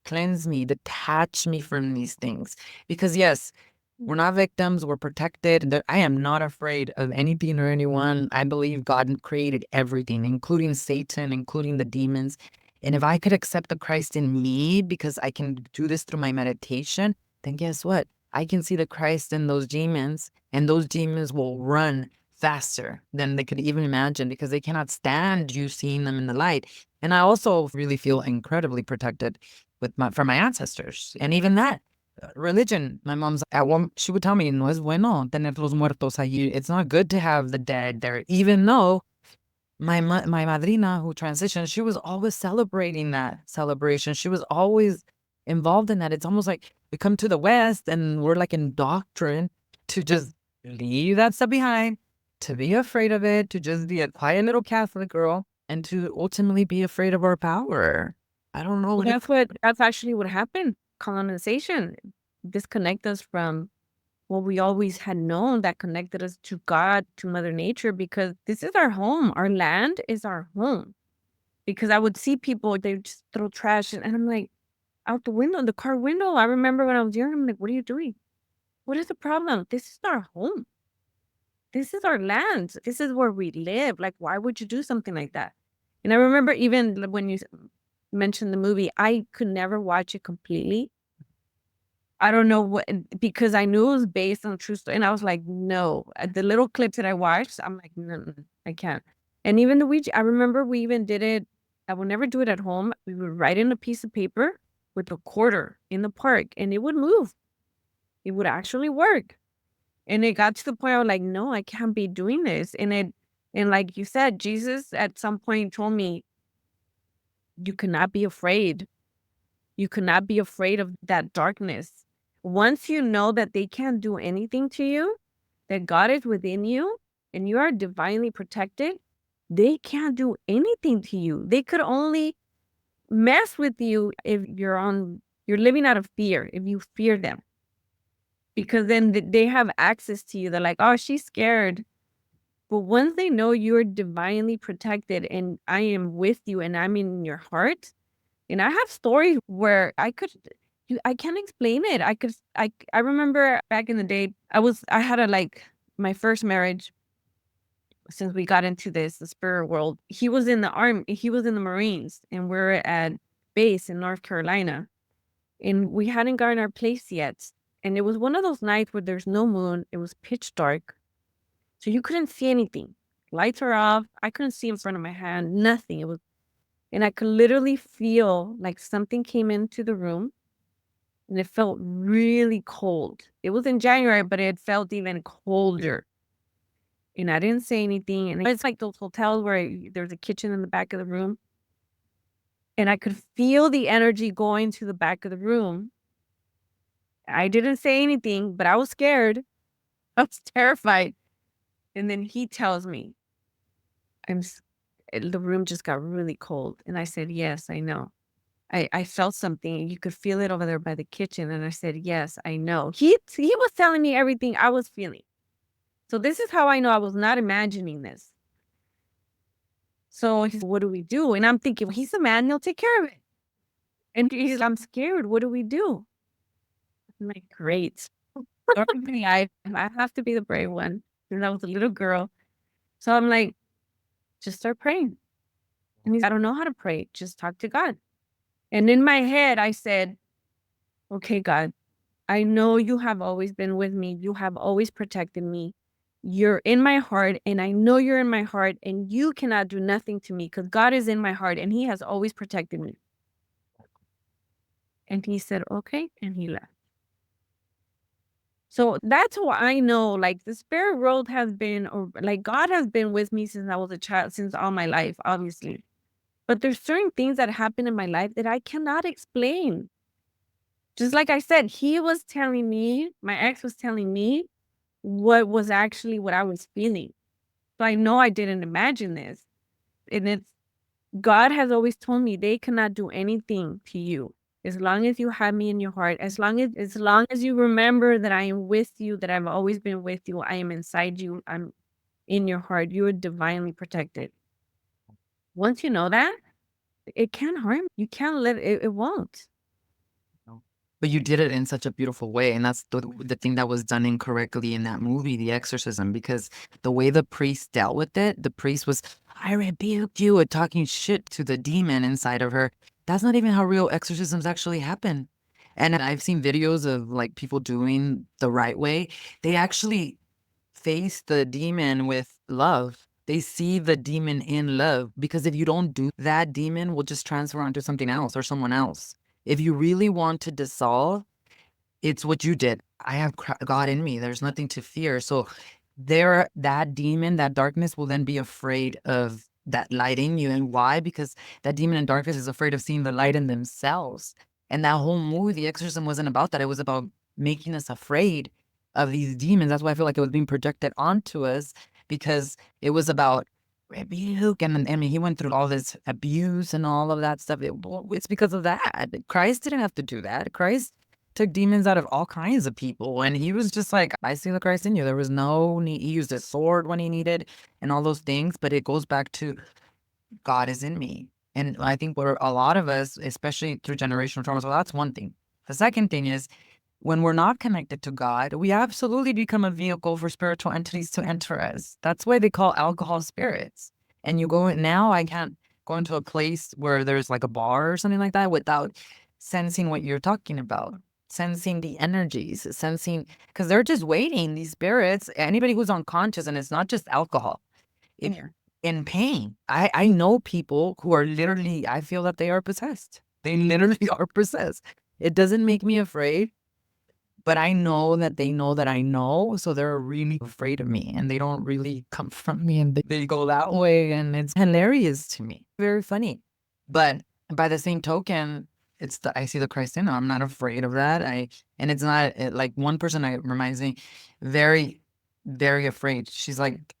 cleanse me, detach me from these things. Because yes, we're not victims, we're protected. I am not afraid of anything or anyone. I believe God created everything, including Satan, including the demons. And if I could accept the Christ in me because I can do this through my meditation, then guess what? I can see the Christ in those demons, and those demons will run faster than they could even imagine because they cannot stand you seeing them in the light. And I also really feel incredibly protected from my ancestors. And even that, religion, my mom's at one, she would tell me, no es bueno tener los muertos allí. It's not good to have the dead there, even though my madrina who transitioned, she was always celebrating that celebration. She was always involved in that. It's almost like we come to the West and we're like indoctrined to just leave that stuff behind, to be afraid of it, to just be a quiet little Catholic girl, and to ultimately be afraid of our power. I don't know. That's actually what happened. Colonization disconnect us from what we always had known that connected us to God, to Mother Nature, because this is our home. Our land is our home. Because I would see people, they would just throw trash, and I'm like, out the window, the car window. I remember when I was young, I'm like, what are you doing? What is the problem? This is our home. This is our land. This is where we live. Like, why would you do something like that? And I remember even when you mentioned the movie, I could never watch it completely. I don't know what, because I knew it was based on a true story. And I was like, no. The little clips that I watched, I'm like, no, no, no, I can't. And even the Ouija, I remember we even did it. I would never do it at home. We would write in a piece of paper with a quarter in the park, and it would move. It would actually work. And it got to the point I was like, no, I can't be doing this. And like you said, Jesus at some point told me, you cannot be afraid. You cannot be afraid of that darkness. Once you know that they can't do anything to you, that God is within you and you are divinely protected, they can't do anything to you. They could only mess with you if you're living out of fear, if you fear them. Because then they have access to you. They're like, oh, she's scared. But once they know you're divinely protected and I am with you and I'm in your heart, and I have stories where I can't explain it. I remember back in the day, I had my first marriage since we got into the spirit world. He was in the army, he was in the Marines, and we're at base in North Carolina. And we hadn't gotten our place yet. And it was one of those nights where there's no moon. It was pitch dark. So you couldn't see anything. Lights were off. I couldn't see in front of my hand, nothing. And I could literally feel like something came into the room and it felt really cold. It was in January, but it felt even colder. And I didn't say anything. And it's like those hotels where there's a kitchen in the back of the room. And I could feel the energy going to the back of the room. I didn't say anything, but I was scared. I was terrified. And then he tells me, the room just got really cold. And I said, yes, I know. I felt something. You could feel it over there by the kitchen. And I said, yes, I know. He was telling me everything I was feeling. So this is how I know I was not imagining this. So he said, what do we do? And I'm thinking, well, he's a man, he'll take care of it. And he's like, I'm scared. What do we do? I'm like, great. I have to be the brave one. And I was a little girl. So I'm like, just start praying. And he's, I don't know how to pray. Just talk to God. And in my head, I said, okay, God, I know you have always been with me. You have always protected me. You're in my heart, and I know you're in my heart, and you cannot do nothing to me because God is in my heart, and he has always protected me. And he said, okay, and he left. So that's how I know, like, the spirit world has been, or like God has been with me since I was a child, since all my life, obviously. But there's certain things that happen in my life that I cannot explain. Just like I said, he was telling me, my ex was telling me what was actually what I was feeling. So I know I didn't imagine this. And God has always told me they cannot do anything to you. As long as you have me in your heart, as long as you remember that I am with you, that I've always been with you, I am inside you, I'm in your heart, you are divinely protected. Once you know that, it can't harm you. Can't let it won't. But you did it in such a beautiful way, and that's the thing that was done incorrectly in that movie, The Exorcism, because the way the priest dealt with it, the priest was, I rebuke you, and talking shit to the demon inside of her. That's not even how real exorcisms actually happen. And I've seen videos of like people doing the right way. They actually face the demon with love. They see the demon in love, because if you don't do that, demon will just transfer onto something else or someone else. If you really want to dissolve, it's what you did. I have God in me. There's nothing to fear. So that demon, that darkness will then be afraid of that light in you. And why? Because that demon in darkness is afraid of seeing the light in themselves. And that whole movie, The Exorcism, wasn't about that. It was about making us afraid of these demons. That's why I feel like it was being projected onto us, because it was about rebuke. And I mean, he went through all this abuse and all of that stuff. It's because of that. Christ didn't have to do that. Christ took demons out of all kinds of people. And he was just like, I see the Christ in you. There was no need. He used a sword when he needed and all those things. But it goes back to God is in me. And I think where a lot of us, especially through generational trauma, so that's one thing. The second thing is when we're not connected to God, we absolutely become a vehicle for spiritual entities to enter us. That's why they call alcohol spirits. And you go now, I can't go into a place where there's like a bar or something like that without sensing what you're talking about, sensing the energies, sensing, because they're just waiting, these spirits, anybody who's unconscious, and it's not just alcohol. If you're in pain, I know people who are literally, I feel that they are possessed. They literally are possessed. It doesn't make me afraid, but I know that they know that I know, so they're really afraid of me, and they don't really confront me, and they go that way, and it's hilarious to me. Very funny. But by the same token, I see the Christ in them. I'm not afraid of that. And it's not like one person reminds me, very, very afraid. She's like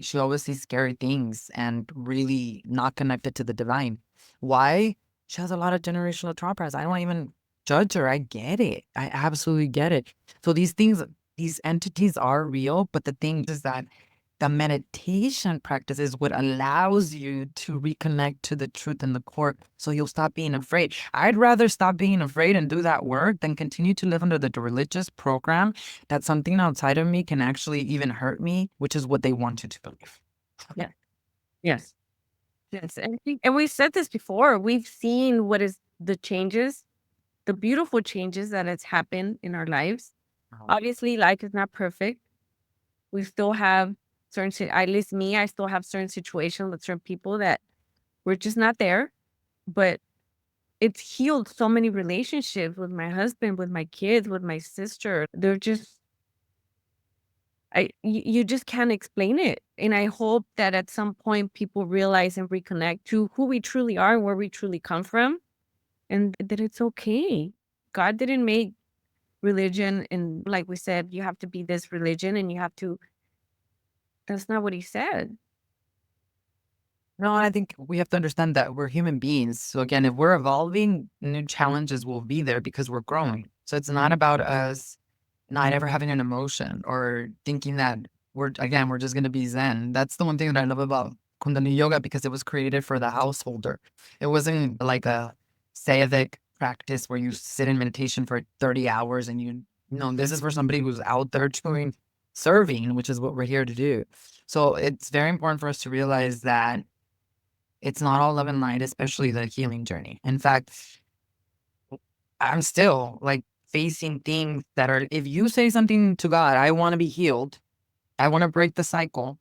she always sees scary things and really not connected to the divine. Why? She has a lot of generational traumas. I don't even judge her. I get it. I absolutely get it. So these things, these entities are real, but the thing is that the meditation practice is what allows you to reconnect to the truth and the core, so you'll stop being afraid. I'd rather stop being afraid and do that work than continue to live under the religious program that something outside of me can actually even hurt me, which is what they want you to believe. Yeah. Yes. Yes. And we said this before. We've seen what is the changes, the beautiful changes that has happened in our lives. Obviously, life is not perfect. We still have at least me, I still have certain situations with certain people that we're just not there. But it's healed so many relationships with my husband, with my kids, with my sister. They're just, you just can't explain it. And I hope that at some point people realize and reconnect to who we truly are and where we truly come from, and that it's okay. God didn't make religion, and like we said, you have to be this religion and you have to, that's not what he said. No, I think we have to understand that we're human beings. So again, if we're evolving, new challenges will be there because we're growing. So it's not about us not ever having an emotion or thinking that we're just going to be Zen. That's the one thing that I love about Kundalini yoga, because it was created for the householder. It wasn't like a Sattvic practice where you sit in meditation for 30 hours and this is for somebody who's out there doing serving, which is what we're here to do. So it's very important for us to realize that it's not all love and light, especially the healing journey. In fact, I'm still like facing things that are, if you say something to God, I want to be healed, I want to break the cycle,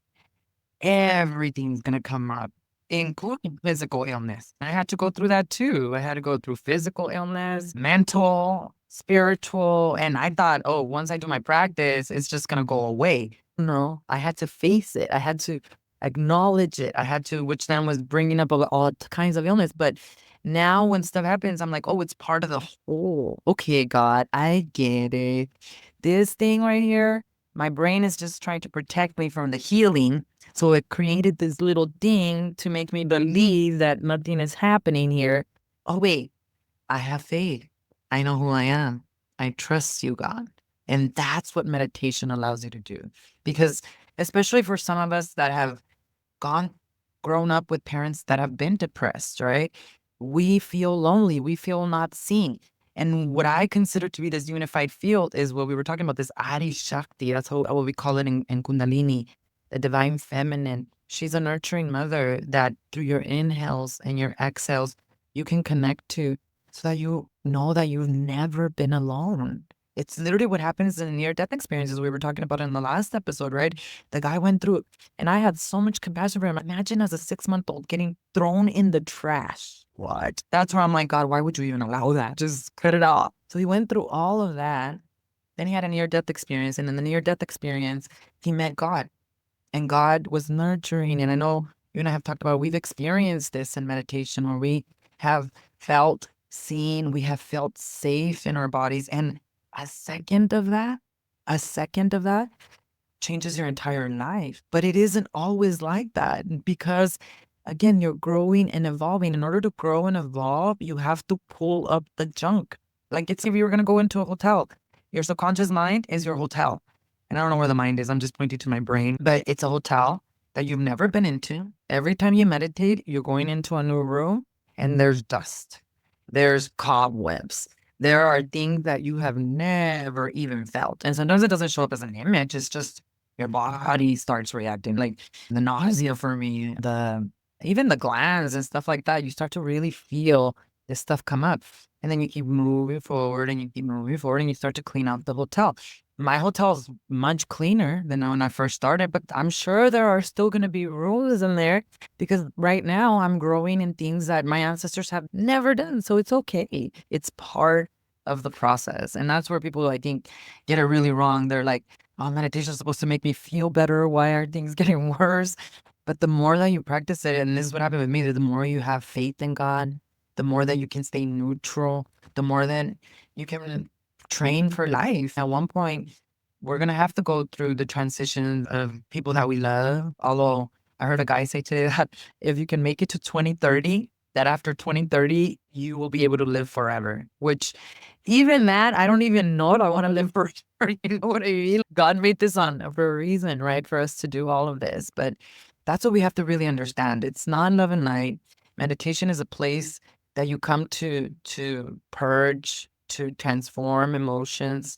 everything's going to come up, including physical illness. I had to go through that too. I had to go through physical illness, mental, spiritual. And I thought, oh, once I do my practice, it's just going to go away. No, I had to face it. I had to acknowledge it. I had to, which then was bringing up all kinds of illness. But now when stuff happens, I'm like, oh, it's part of the whole. Okay, God, I get it. This thing right here, my brain is just trying to protect me from the healing. So it created this little ding to make me believe that nothing is happening here. Oh, wait, I have faith. I know who I am. I trust you, God. And that's what meditation allows you to do. Because especially for some of us that have grown up with parents that have been depressed, right? We feel lonely. We feel not seen. And what I consider to be this unified field is what we were talking about, this Adi Shakti. That's what we call it in Kundalini, the divine feminine. She's a nurturing mother that through your inhales and your exhales, you can connect to, so that you know that you've never been alone. It's literally what happens in near-death experiences we were talking about in the last episode, right? The guy went through it, and I had so much compassion for him. Imagine as a 6-month-old getting thrown in the trash. What? That's where I'm like, God, why would you even allow that? Just cut it off. So he went through all of that. Then he had a near-death experience, and in the near-death experience, he met God. And God was nurturing. And I know you and I have talked about, we've experienced this in meditation where we have felt seen, we have felt safe in our bodies. And a second of that changes your entire life. But it isn't always like that, because again, you're growing and evolving. In order to grow and evolve, you have to pull up the junk. Like, it's if you were going to go into a hotel, your subconscious mind is your hotel. And I don't know where the mind is. I'm just pointing to my brain, but it's a hotel that you've never been into. Every time you meditate, you're going into a new room and there's dust. There's cobwebs. There are things that you have never even felt. And sometimes it doesn't show up as an image. It's just your body starts reacting. Like the nausea for me, the even the glands and stuff like that. You start to really feel this stuff come up. And then you keep moving forward and you keep moving forward and you start to clean out the hotel. My hotel is much cleaner than when I first started, but I'm sure there are still going to be rules in there because right now I'm growing in things that my ancestors have never done. So it's okay. It's part of the process. And that's where people, I think, get it really wrong. They're like, oh, meditation is supposed to make me feel better. Why are things getting worse? But the more that you practice it, and this is what happened with me, the more you have faith in God, the more that you can stay neutral, the more that you can train for life. At one point, we're going to have to go through the transition of people that we love. Although I heard a guy say today that if you can make it to 2030, that after 2030, you will be able to live forever, which even that, I don't even know if I want to live forever. You know what I mean? God made this on for a reason, right? For us to do all of this. But that's what we have to really understand. It's not love and light. Meditation is a place that you come to purge, to transform emotions,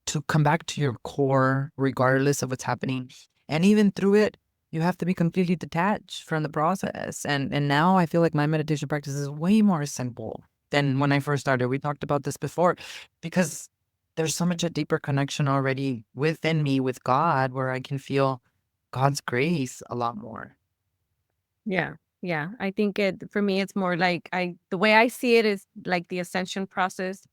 to come back to your core, regardless of what's happening. And even through it, you have to be completely detached from the process. And now I feel like my meditation practice is way more simple than when I first started. We talked about this before because there's so much a deeper connection already within me with God where I can feel God's grace a lot more. Yeah. Yeah. I think for me, it's more like the way I see it is like the ascension process.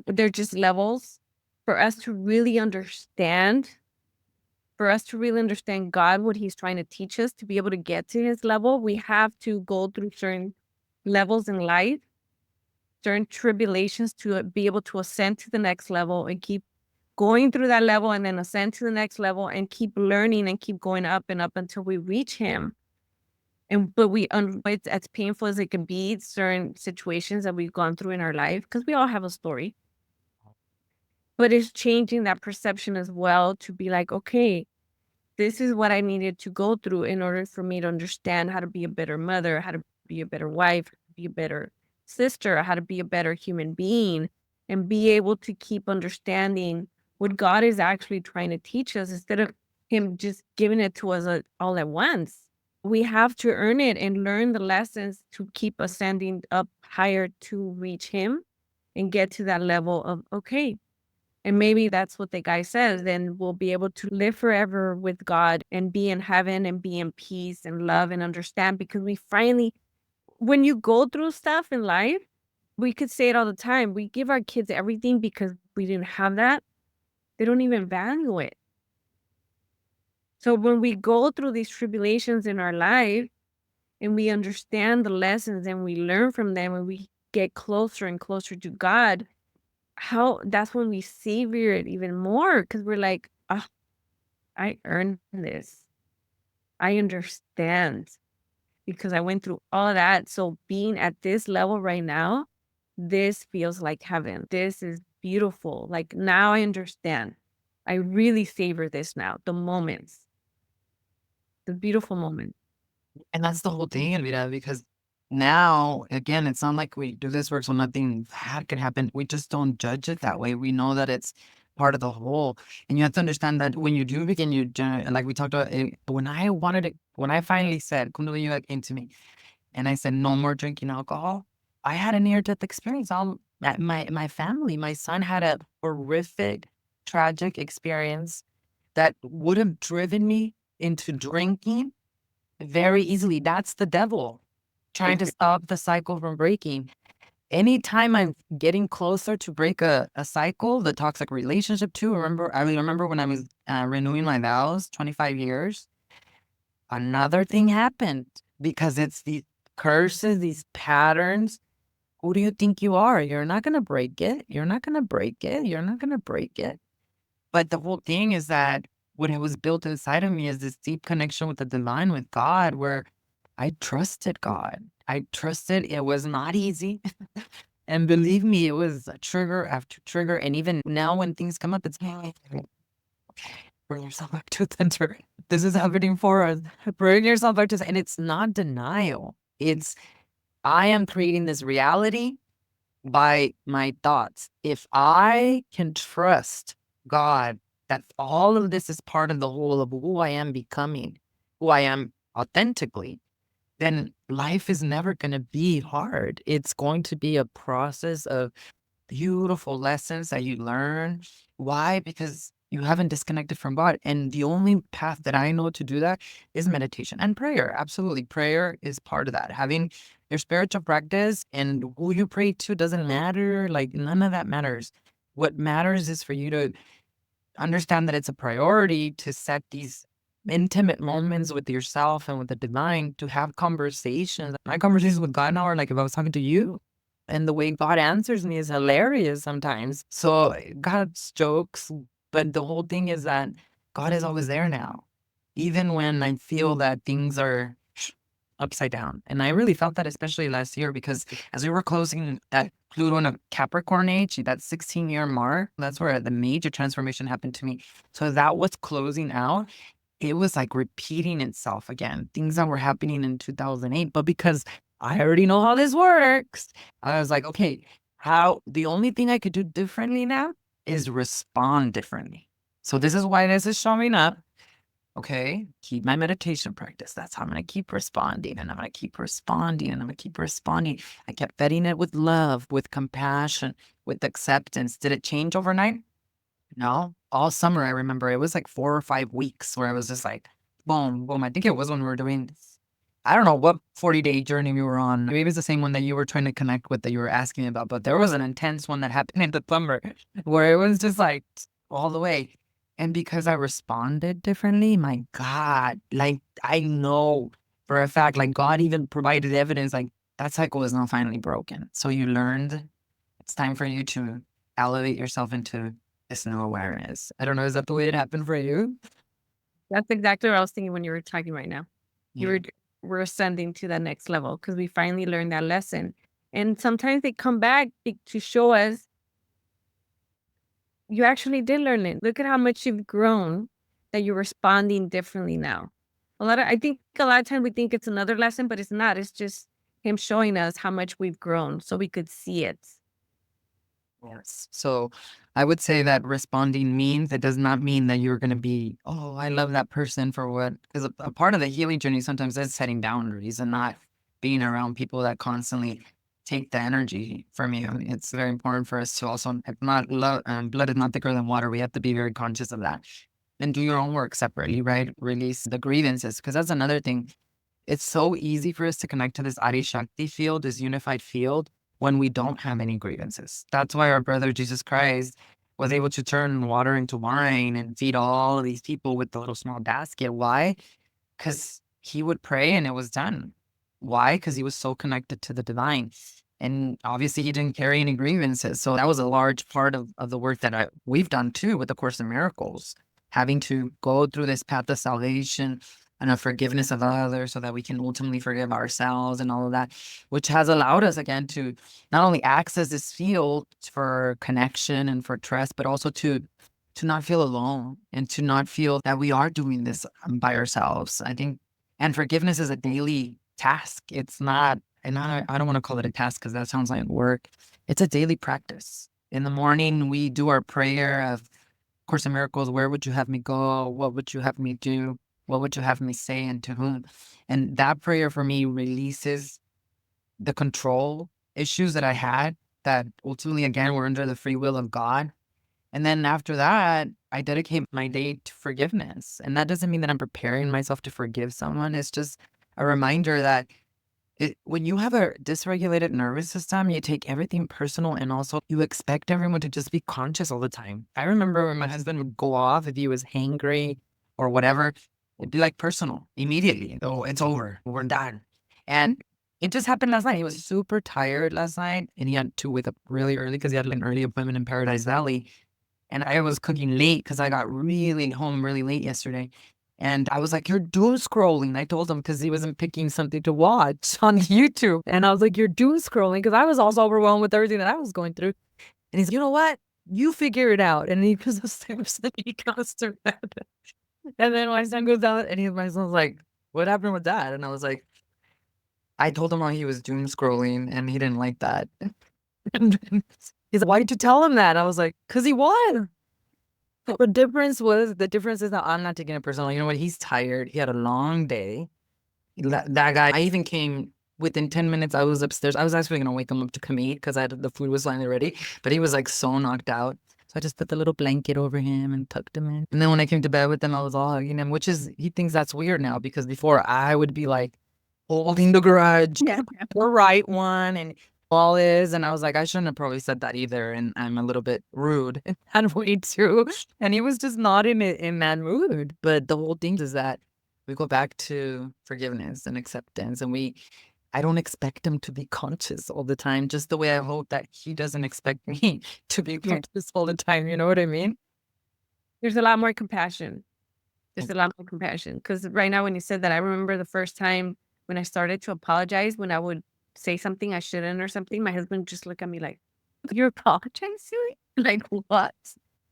They're just levels for us to really understand, God, what he's trying to teach us to be able to get to his level. We have to go through certain levels in life, certain tribulations to be able to ascend to the next level and keep going through that level and then ascend to the next level and keep learning and keep going up and up until we reach him. But it's as painful as it can be, certain situations that we've gone through in our life, because we all have a story. But it's changing that perception as well to be like, okay, this is what I needed to go through in order for me to understand how to be a better mother, how to be a better wife, be a better sister, how to be a better human being, and be able to keep understanding what God is actually trying to teach us instead of him just giving it to us all at once. We have to earn it and learn the lessons to keep ascending up higher to reach him and get to that level of, okay, and maybe that's what the guy says, then we'll be able to live forever with God and be in heaven and be in peace and love and understand because we finally, when you go through stuff in life, we could say it all the time. We give our kids everything because we didn't have that. They don't even value it. So when we go through these tribulations in our life and we understand the lessons and we learn from them and we get closer and closer to God, that's when we savor it even more because we're like, oh, I earned this. I understand because I went through all of that. So being at this level right now, this feels like heaven. This is beautiful. Like now I understand. I really savor this now, the moments, the beautiful moments. And that's the whole thing, Elvira, because now, again, it's not like we do this work so nothing bad can happen. We just don't judge it that way. We know that it's part of the whole. And you have to understand that when you do begin, like we talked about, when I finally said, Kundalini Yoga came to me and I said, no more drinking alcohol, I had a near death experience. My family, my son had a horrific, tragic experience that would have driven me into drinking very easily. That's the devil trying to stop the cycle from breaking. Anytime I'm getting closer to break a cycle, the toxic relationship too. I remember when I was renewing my vows, 25 years, another thing happened because it's these curses, these patterns. Who do you think you are? You're not going to break it. You're not going to break it. You're not going to break it. But the whole thing is that what it was built inside of me is this deep connection with the divine, with God, where I trusted God. I trusted it was not easy. And believe me, it was a trigger after trigger. And even now when things come up, it's bring yourself back to the center. This is happening for us. Bring yourself back to, and it's not denial. It's, I am creating this reality by my thoughts. If I can trust God that all of this is part of the whole of who I am becoming, who I am authentically, then life is never going to be hard. It's going to be a process of beautiful lessons that you learn. Why? Because you haven't disconnected from God. And the only path that I know to do that is meditation and prayer. Absolutely. Prayer is part of that. Having your spiritual practice and who you pray to doesn't matter. Like, none of that matters. What matters is for you to understand that it's a priority to set these intimate moments with yourself and with the divine, to have conversations. My conversations with God now are like if I was talking to you. And the way God answers me is hilarious sometimes. So God's jokes, but the whole thing is that God is always there now, even when I feel that things are upside down. And I really felt that especially last year, because as we were closing that Pluto in a Capricorn age, that 16-year mark, that's where the major transformation happened to me. So that was closing out. It was like repeating itself again, things that were happening in 2008. But because I already know how this works, I was like, okay, the only thing I could do differently now is respond differently. So this is why this is showing up. Okay, keep my meditation practice. That's how I'm going to keep responding, and I'm going to keep responding, and I'm going to keep responding. I kept feeding it with love, with compassion, with acceptance. Did it change overnight? No. All summer, I remember it was like 4 or 5 weeks where I was just like, boom, boom. I think it was when we were doing, I don't know what 40-day journey we were on. Maybe it's the same one that you were trying to connect with that you were asking about, but there was an intense one that happened in the summer where it was just like all the way. And because I responded differently, my God, like I know for a fact, like God even provided evidence, like that cycle is now finally broken. So you learned it's time for you to elevate yourself into this new awareness. I don't know, is that the way it happened for you? That's exactly what I was thinking when you were talking right now. You Yeah. we're ascending to that next level because we finally learned that lesson. And sometimes they come back to show us you actually did learn it. Look at how much you've grown, that you're responding differently now. I think a lot of times we think it's another lesson, but it's not. It's just him showing us how much we've grown so we could see it. Yes. So I would say that responding means, it does not mean that you're going to be, oh, I love that person for what, because a part of the healing journey sometimes is setting boundaries and not being around people that constantly take the energy from you. It's very important for us to also, if not love, blood is not thicker than water. We have to be very conscious of that and do your own work separately, right? Release the grievances, because that's another thing. It's so easy for us to connect to this Adi Shakti field, this unified field, when we don't have any grievances. That's why our brother Jesus Christ was able to turn water into wine and feed all of these people with the little small basket. Why? Because he would pray and it was done. Why? Because he was so connected to the divine. And obviously he didn't carry any grievances. So that was a large part of the work that we've done too with the Course in Miracles, having to go through this path of salvation and of forgiveness of others so that we can ultimately forgive ourselves and all of that, which has allowed us again to not only access this field for connection and for trust, but also to not feel alone and to not feel that we are doing this by ourselves. I think, and forgiveness is a daily task. It's not, and I don't want to call it a task because that sounds like work. It's a daily practice. In the morning, we do our prayer of Course in Miracles. Where would you have me go? What would you have me do? What would you have me say and to whom? And that prayer for me releases the control issues that I had that ultimately, again, were under the free will of God. And then after that, I dedicate my day to forgiveness. And that doesn't mean that I'm preparing myself to forgive someone. It's just a reminder that when you have a dysregulated nervous system, you take everything personal and also you expect everyone to just be conscious all the time. I remember when my husband would go off if he was hangry or whatever, it'd be like personal immediately. Oh, it's over. We're done. And it just happened last night. He was super tired last night and he had to wake up really early because he had like an early appointment in Paradise Valley. And I was cooking late because I got really home really late yesterday. And I was like, you're doom scrolling. I told him because he wasn't picking something to watch on YouTube. And I was like, you're doom scrolling because I was also overwhelmed with everything that I was going through. And he's, you know what? You figure it out. And he goes upstairs and he goes to bed. And then my son goes down and my son's like, what happened with that? And I was like, I told him how he was doom scrolling and he didn't like that. And then he's like, why did you tell him that? I was like, because he won. The difference is that I'm not taking it personal. You know what? He's tired. He had a long day. That guy, I even came within 10 minutes. I was upstairs. I was actually going to wake him up to come eat because the food was finally ready. But he was like so knocked out. So I just put the little blanket over him and tucked him in. And then when I came to bed with him, I was all hugging him, he thinks that's weird now because before I would be like holding the grudge, Yeah. the right one, and all is. And I was like, I shouldn't have probably said that either. And I'm a little bit rude in that way too. And he was just not in that mood. But the whole thing is that we go back to forgiveness and acceptance. And I don't expect him to be conscious all the time, just the way I hope that he doesn't expect me to be Yeah. conscious all the time. You know what I mean? There's a lot more compassion. There's a lot more compassion. Because right now, when you said that, I remember the first time when I started to apologize, when I would say something I shouldn't or something, my husband just looked at me like, "You're apologizing? Like what?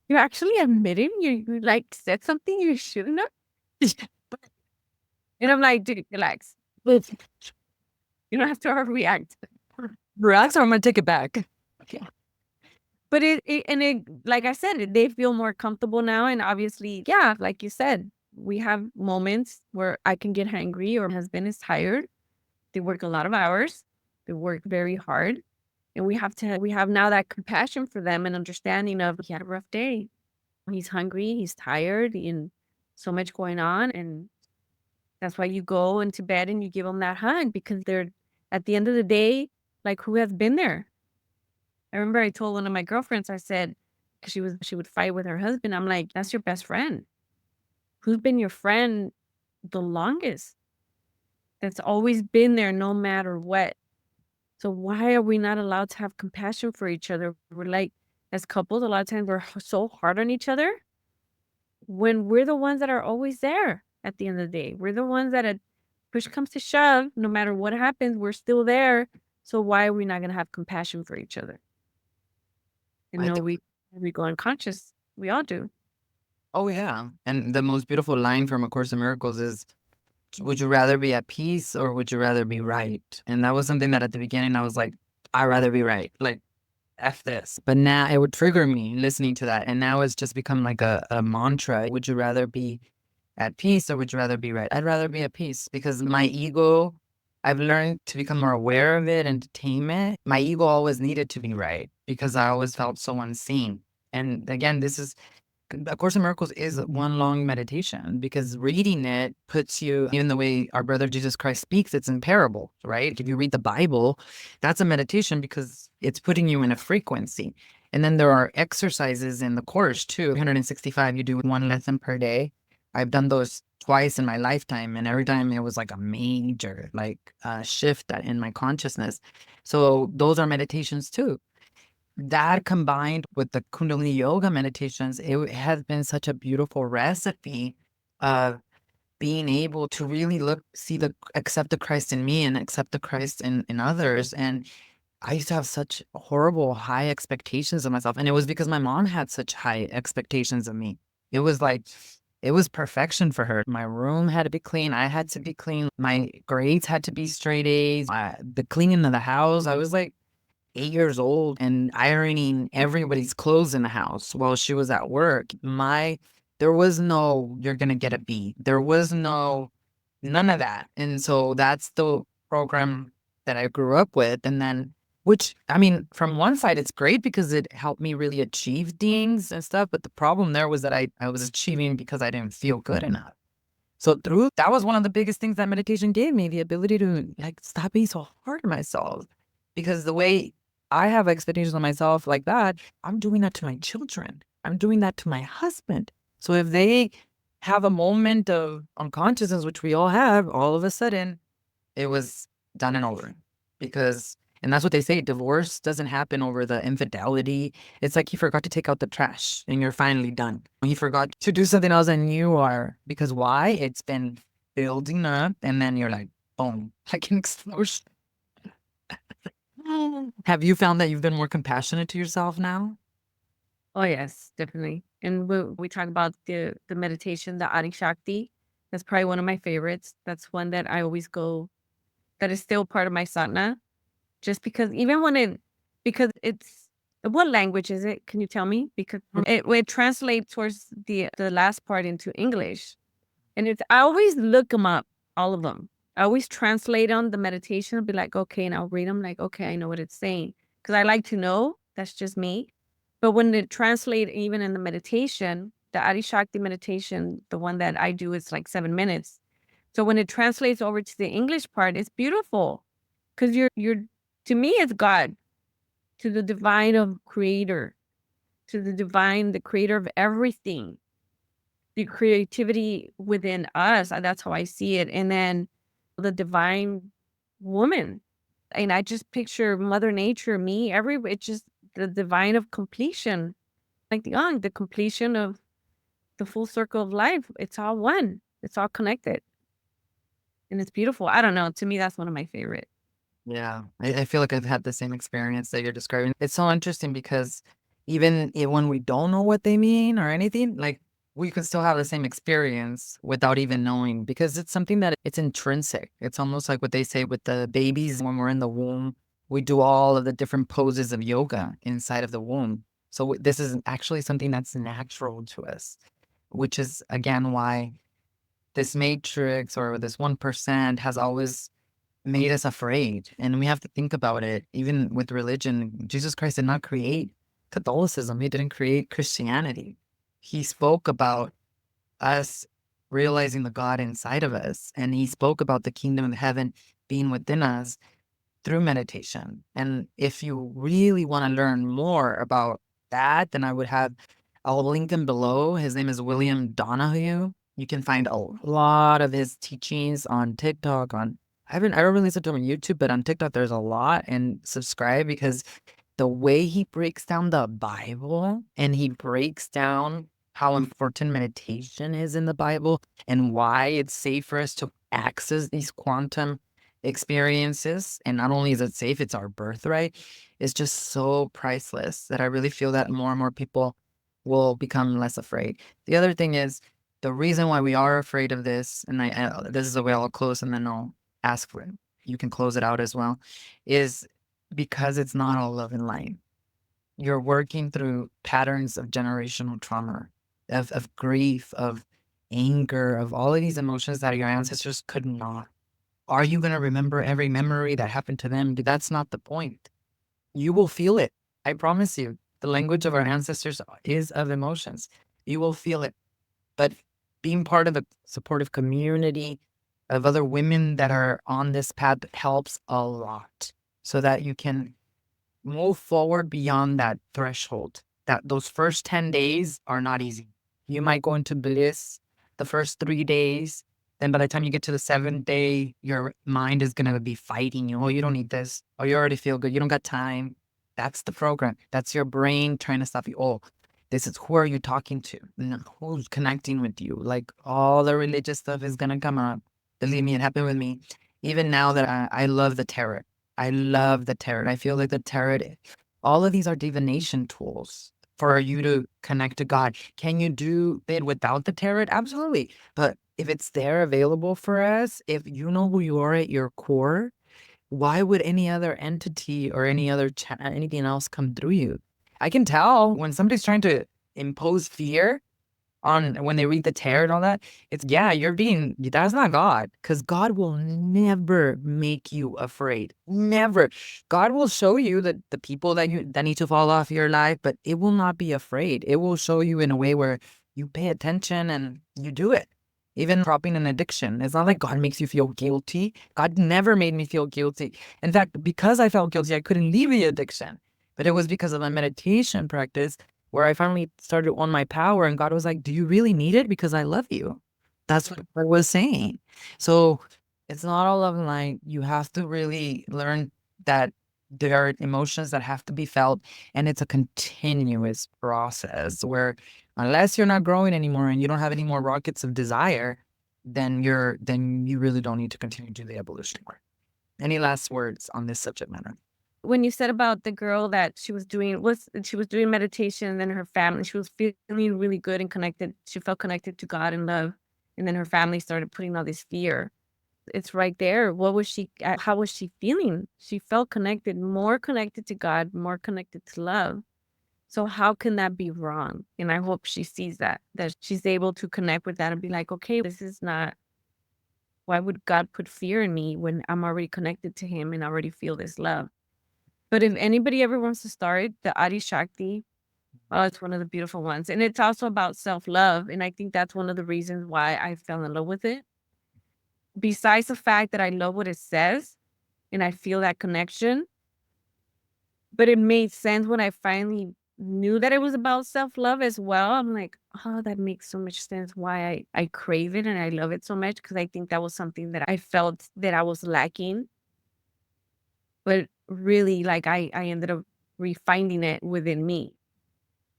You're actually admitting you like said something you shouldn't have?" And I'm like, "Dude, relax. You don't have to overreact." Relax, or I'm going to take it back. Yeah. But like I said, they feel more comfortable now. And obviously, yeah, like you said, we have moments where I can get hangry or my husband is tired. They work a lot of hours. They work very hard. And we have now that compassion for them and understanding of he had a rough day. He's hungry, he's tired, and so much going on. And that's why you go into bed and you give them that hug because they're at the end of the day, like who has been there? I remember I told one of my girlfriends, I said, 'cause she would fight with her husband. I'm like, that's your best friend. Who's been your friend the longest? That's always been there no matter what. So why are we not allowed to have compassion for each other? We're like, as couples, a lot of times we're so hard on each other when we're the ones that are always there at the end of the day. We're the ones that push comes to shove, no matter what happens, we're still there. So why are we not going to have compassion for each other? And I no, think, we go unconscious. We all do. oh, yeah. And the most beautiful line from A Course in Miracles is, would you rather be at peace or would you rather be right? And that was something that at the beginning I was like, I'd rather be right. Like, F this. But now it would trigger me listening to that. And now it's just become like a mantra. Would you rather be at peace or would you rather be right? I'd rather be at peace because my ego, I've learned to become more aware of it and to tame it. My ego always needed to be right because I always felt so unseen. And again, A Course in Miracles is one long meditation because reading it puts you, even the way our brother Jesus Christ speaks, it's in parable, right? If you read the Bible, that's a meditation because it's putting you in a frequency. And then there are exercises in the course too. 365, you do one lesson per day. I've done those twice in my lifetime, and every time it was like a major shift in my consciousness. So those are meditations too. That combined with the Kundalini yoga meditations, it has been such a beautiful recipe of being able to really accept the Christ in me and accept the Christ in others. And I used to have such horrible high expectations of myself. And it was because my mom had such high expectations of me. It was like, it was perfection for her. My room had to be clean. I had to be clean. My grades had to be straight A's. The cleaning of the house, I was like 8 years old and ironing everybody's clothes in the house while she was at work. There was no, you're going to get a B. There was none of that. And so that's the program that I grew up with. And then, which, I mean, from one side, it's great because it helped me really achieve things and stuff. But the problem there was that I was achieving because I didn't feel good enough. So that was one of the biggest things that meditation gave me, the ability to like stop being so hard on myself. Because the way I have expectations on myself like that, I'm doing that to my children. I'm doing that to my husband. So if they have a moment of unconsciousness, which we all have, all of a sudden, it was done and over. And that's what they say, divorce doesn't happen over the infidelity. It's like he forgot to take out the trash and you're finally done. He forgot to do something else and you are. Because why? It's been building up and then you're like, boom, like an explosion. Have you found that you've been more compassionate to yourself now? Oh yes, definitely. And we talk about the meditation, the Adi Shakti. That's probably one of my favorites. That's one that I always go. That is still part of my sadhana. Just because even when because it's, what language is it? Can you tell me? Because it translates towards the last part into English. And I always look them up, all of them. I always translate on the meditation and be like, okay, and I'll read them like, okay, I know what it's saying. Because I like to know. That's just me. But when they translate even in the meditation, the Adi Shakti meditation, the one that I do is like 7 minutes. So when it translates over to the English part, it's beautiful. Because you're to me, it's God, to the divine of creator, to the divine, the creator of everything, the creativity within us. That's how I see it. And then the divine woman. And I just picture Mother Nature, me, it's just the divine of completion. Like the completion of the full circle of life. It's all one. It's all connected. And it's beautiful. I don't know. To me, that's one of my favorite. Yeah, I feel like I've had the same experience that you're describing. It's so interesting because even when we don't know what they mean or anything, like we can still have the same experience without even knowing because it's something that it's intrinsic. It's almost like what they say with the babies when we're in the womb. We do all of the different poses of yoga inside of the womb. So this is actually something that's natural to us, which is again why this matrix or this 1% has always made us afraid. And we have to think about it. Even with religion, Jesus Christ did not create Catholicism. He didn't create Christianity. He spoke about us realizing the God inside of us. And he spoke about the kingdom of heaven being within us through meditation. And if you really want to learn more about that, then I'll link him below. His name is William Donahue. You can find a lot of his teachings on TikTok, I don't really listen to him on YouTube, but on TikTok there's a lot, and subscribe because the way he breaks down the Bible and he breaks down how important meditation is in the Bible and why it's safe for us to access these quantum experiences. And not only is it safe, it's our birthright. It's just so priceless that I really feel that more and more people will become less afraid. The other thing is the reason why we are afraid of this, and this is the way I'll close and then I'll ask for it. You can close it out as well, is because it's not all love and light. You're working through patterns of generational trauma, of grief, of anger, of all of these emotions that your ancestors could not. Are you going to remember every memory that happened to them? That's not the point. You will feel it. I promise you. The language of our ancestors is of emotions. You will feel it. But being part of a supportive community of other women that are on this path helps a lot so that you can move forward beyond that threshold. That those first 10 days are not easy. You might go into bliss the first 3 days. Then by the time you get to the 7th day, your mind is going to be fighting you. Oh, you don't need this. Oh, you already feel good. You don't got time. That's the program. That's your brain trying to stop you. Oh, this is who are you talking to? Who's connecting with you? Like all the religious stuff is going to come up. Believe me, it happened with me. Even now that I love the tarot. I love the tarot. I feel like the tarot, all of these are divination tools for you to connect to God. Can you do it without the tarot? Absolutely. But if it's there available for us, if you know who you are at your core, why would any other entity or anything else come through you? I can tell when somebody's trying to impose fear on when they read the tarot and all that, yeah, that's not God, because God will never make you afraid. Never. God will show you the people that need to fall off your life, but it will not be afraid. It will show you in a way where you pay attention and you do it. Even dropping an addiction. It's not like God makes you feel guilty. God never made me feel guilty. In fact, because I felt guilty, I couldn't leave the addiction. But it was because of my meditation practice where I finally started on my power, and God was like, do you really need it? Because I love you. That's what I was saying. So it's not all love and light. You have to really learn that there are emotions that have to be felt, and it's a continuous process where unless you're not growing anymore and you don't have any more rockets of desire, then you really don't need to continue to do the evolution work. Any last words on this subject matter? When you said about the girl that she was doing meditation, and then her family, she was feeling really good and connected. She felt connected to God and love. And then her family started putting all this fear. It's right there. What was she, how was she feeling? She felt connected, more connected to God, more connected to love. So how can that be wrong? And I hope she sees that she's able to connect with that and be like, okay, this is not, why would God put fear in me when I'm already connected to him and already feel this love? But if anybody ever wants to start the Adi Shakti, oh, it's one of the beautiful ones. And it's also about self-love. And I think that's one of the reasons why I fell in love with it. Besides the fact that I love what it says and I feel that connection, but it made sense when I finally knew that it was about self-love as well. I'm like, oh, that makes so much sense why I crave it and I love it so much, because I think that was something that I felt that I was lacking. But really, like, I ended up refinding it within me.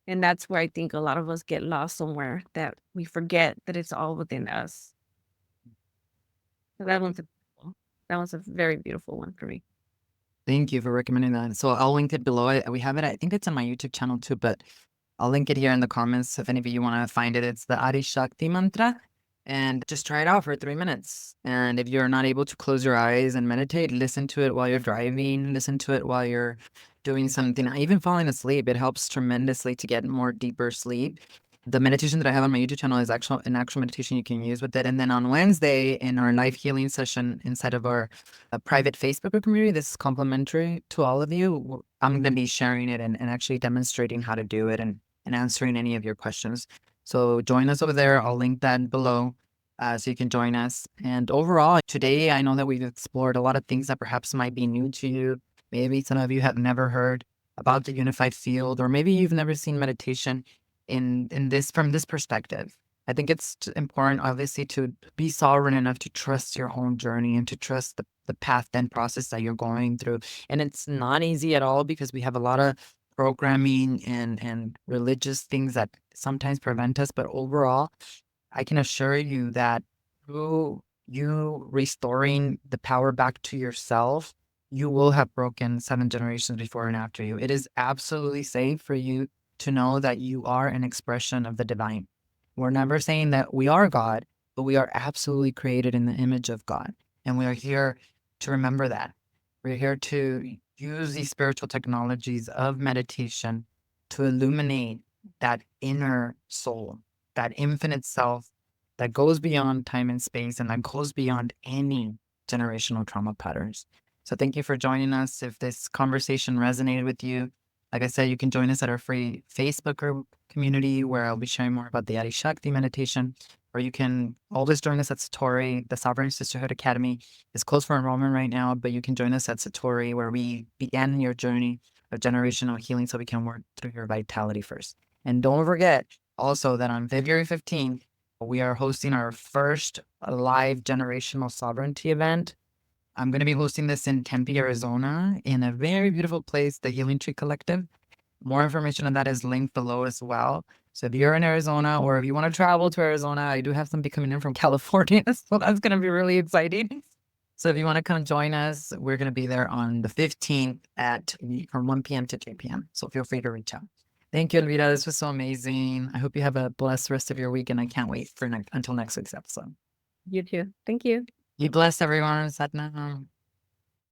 And that's where I think a lot of us get lost somewhere, that we forget that it's all within us. So that one's a very beautiful one for me. Thank you for recommending that. So I'll link it below. We have it. I think it's on my YouTube channel too, but I'll link it here in the comments if any of you want to find it. It's the Adi Shakti mantra. And just try it out for 3 minutes. And if you're not able to close your eyes and meditate, listen to it while you're driving, listen to it while you're doing something, even falling asleep. It helps tremendously to get more deeper sleep. The meditation that I have on my YouTube channel is an actual meditation you can use with it. And then on Wednesday, in our life healing session inside of our private Facebook group community, this is complimentary to all of you. I'm going to be sharing it and actually demonstrating how to do it and answering any of your questions. So join us over there. I'll link that below so you can join us. And overall, today, I know that we've explored a lot of things that perhaps might be new to you. Maybe some of you have never heard about the unified field, or maybe you've never seen meditation from this perspective. I think it's important, obviously, to be sovereign enough to trust your own journey and to trust the path and process that you're going through. And it's not easy at all, because we have a lot of programming and religious things that sometimes prevent us. But overall, I can assure you that through you restoring the power back to yourself, you will have broken 7 generations before and after you. It is absolutely safe for you to know that you are an expression of the divine. We're never saying that we are God, but we are absolutely created in the image of God. And we are here to remember that. We're here to use these spiritual technologies of meditation to illuminate that inner soul, that infinite self that goes beyond time and space and that goes beyond any generational trauma patterns. So thank you for joining us. If this conversation resonated with you, like I said, you can join us at our free Facebook group community, where I'll be sharing more about the Adi Shakti meditation. Or you can always join us at Satori. The Sovereign Sisterhood Academy is closed for enrollment right now, but you can join us at Satori, where we began your journey of generational healing so we can work through your vitality first. And don't forget also that on February 15th, we are hosting our first live generational sovereignty event. I'm going to be hosting this in Tempe, Arizona, in a very beautiful place, the Healing Tree Collective. More information on that is linked below as well. So if you're in Arizona, or if you want to travel to Arizona, I do have somebody coming in from California, so that's going to be really exciting. So if you want to come join us, we're going to be there on the 15th from 1 p.m. to 3 p.m. So feel free to reach out. Thank you, Elvira. This was so amazing. I hope you have a blessed rest of your week, and I can't wait for until next week's episode. You too. Thank you. Be blessed, everyone. Satnam.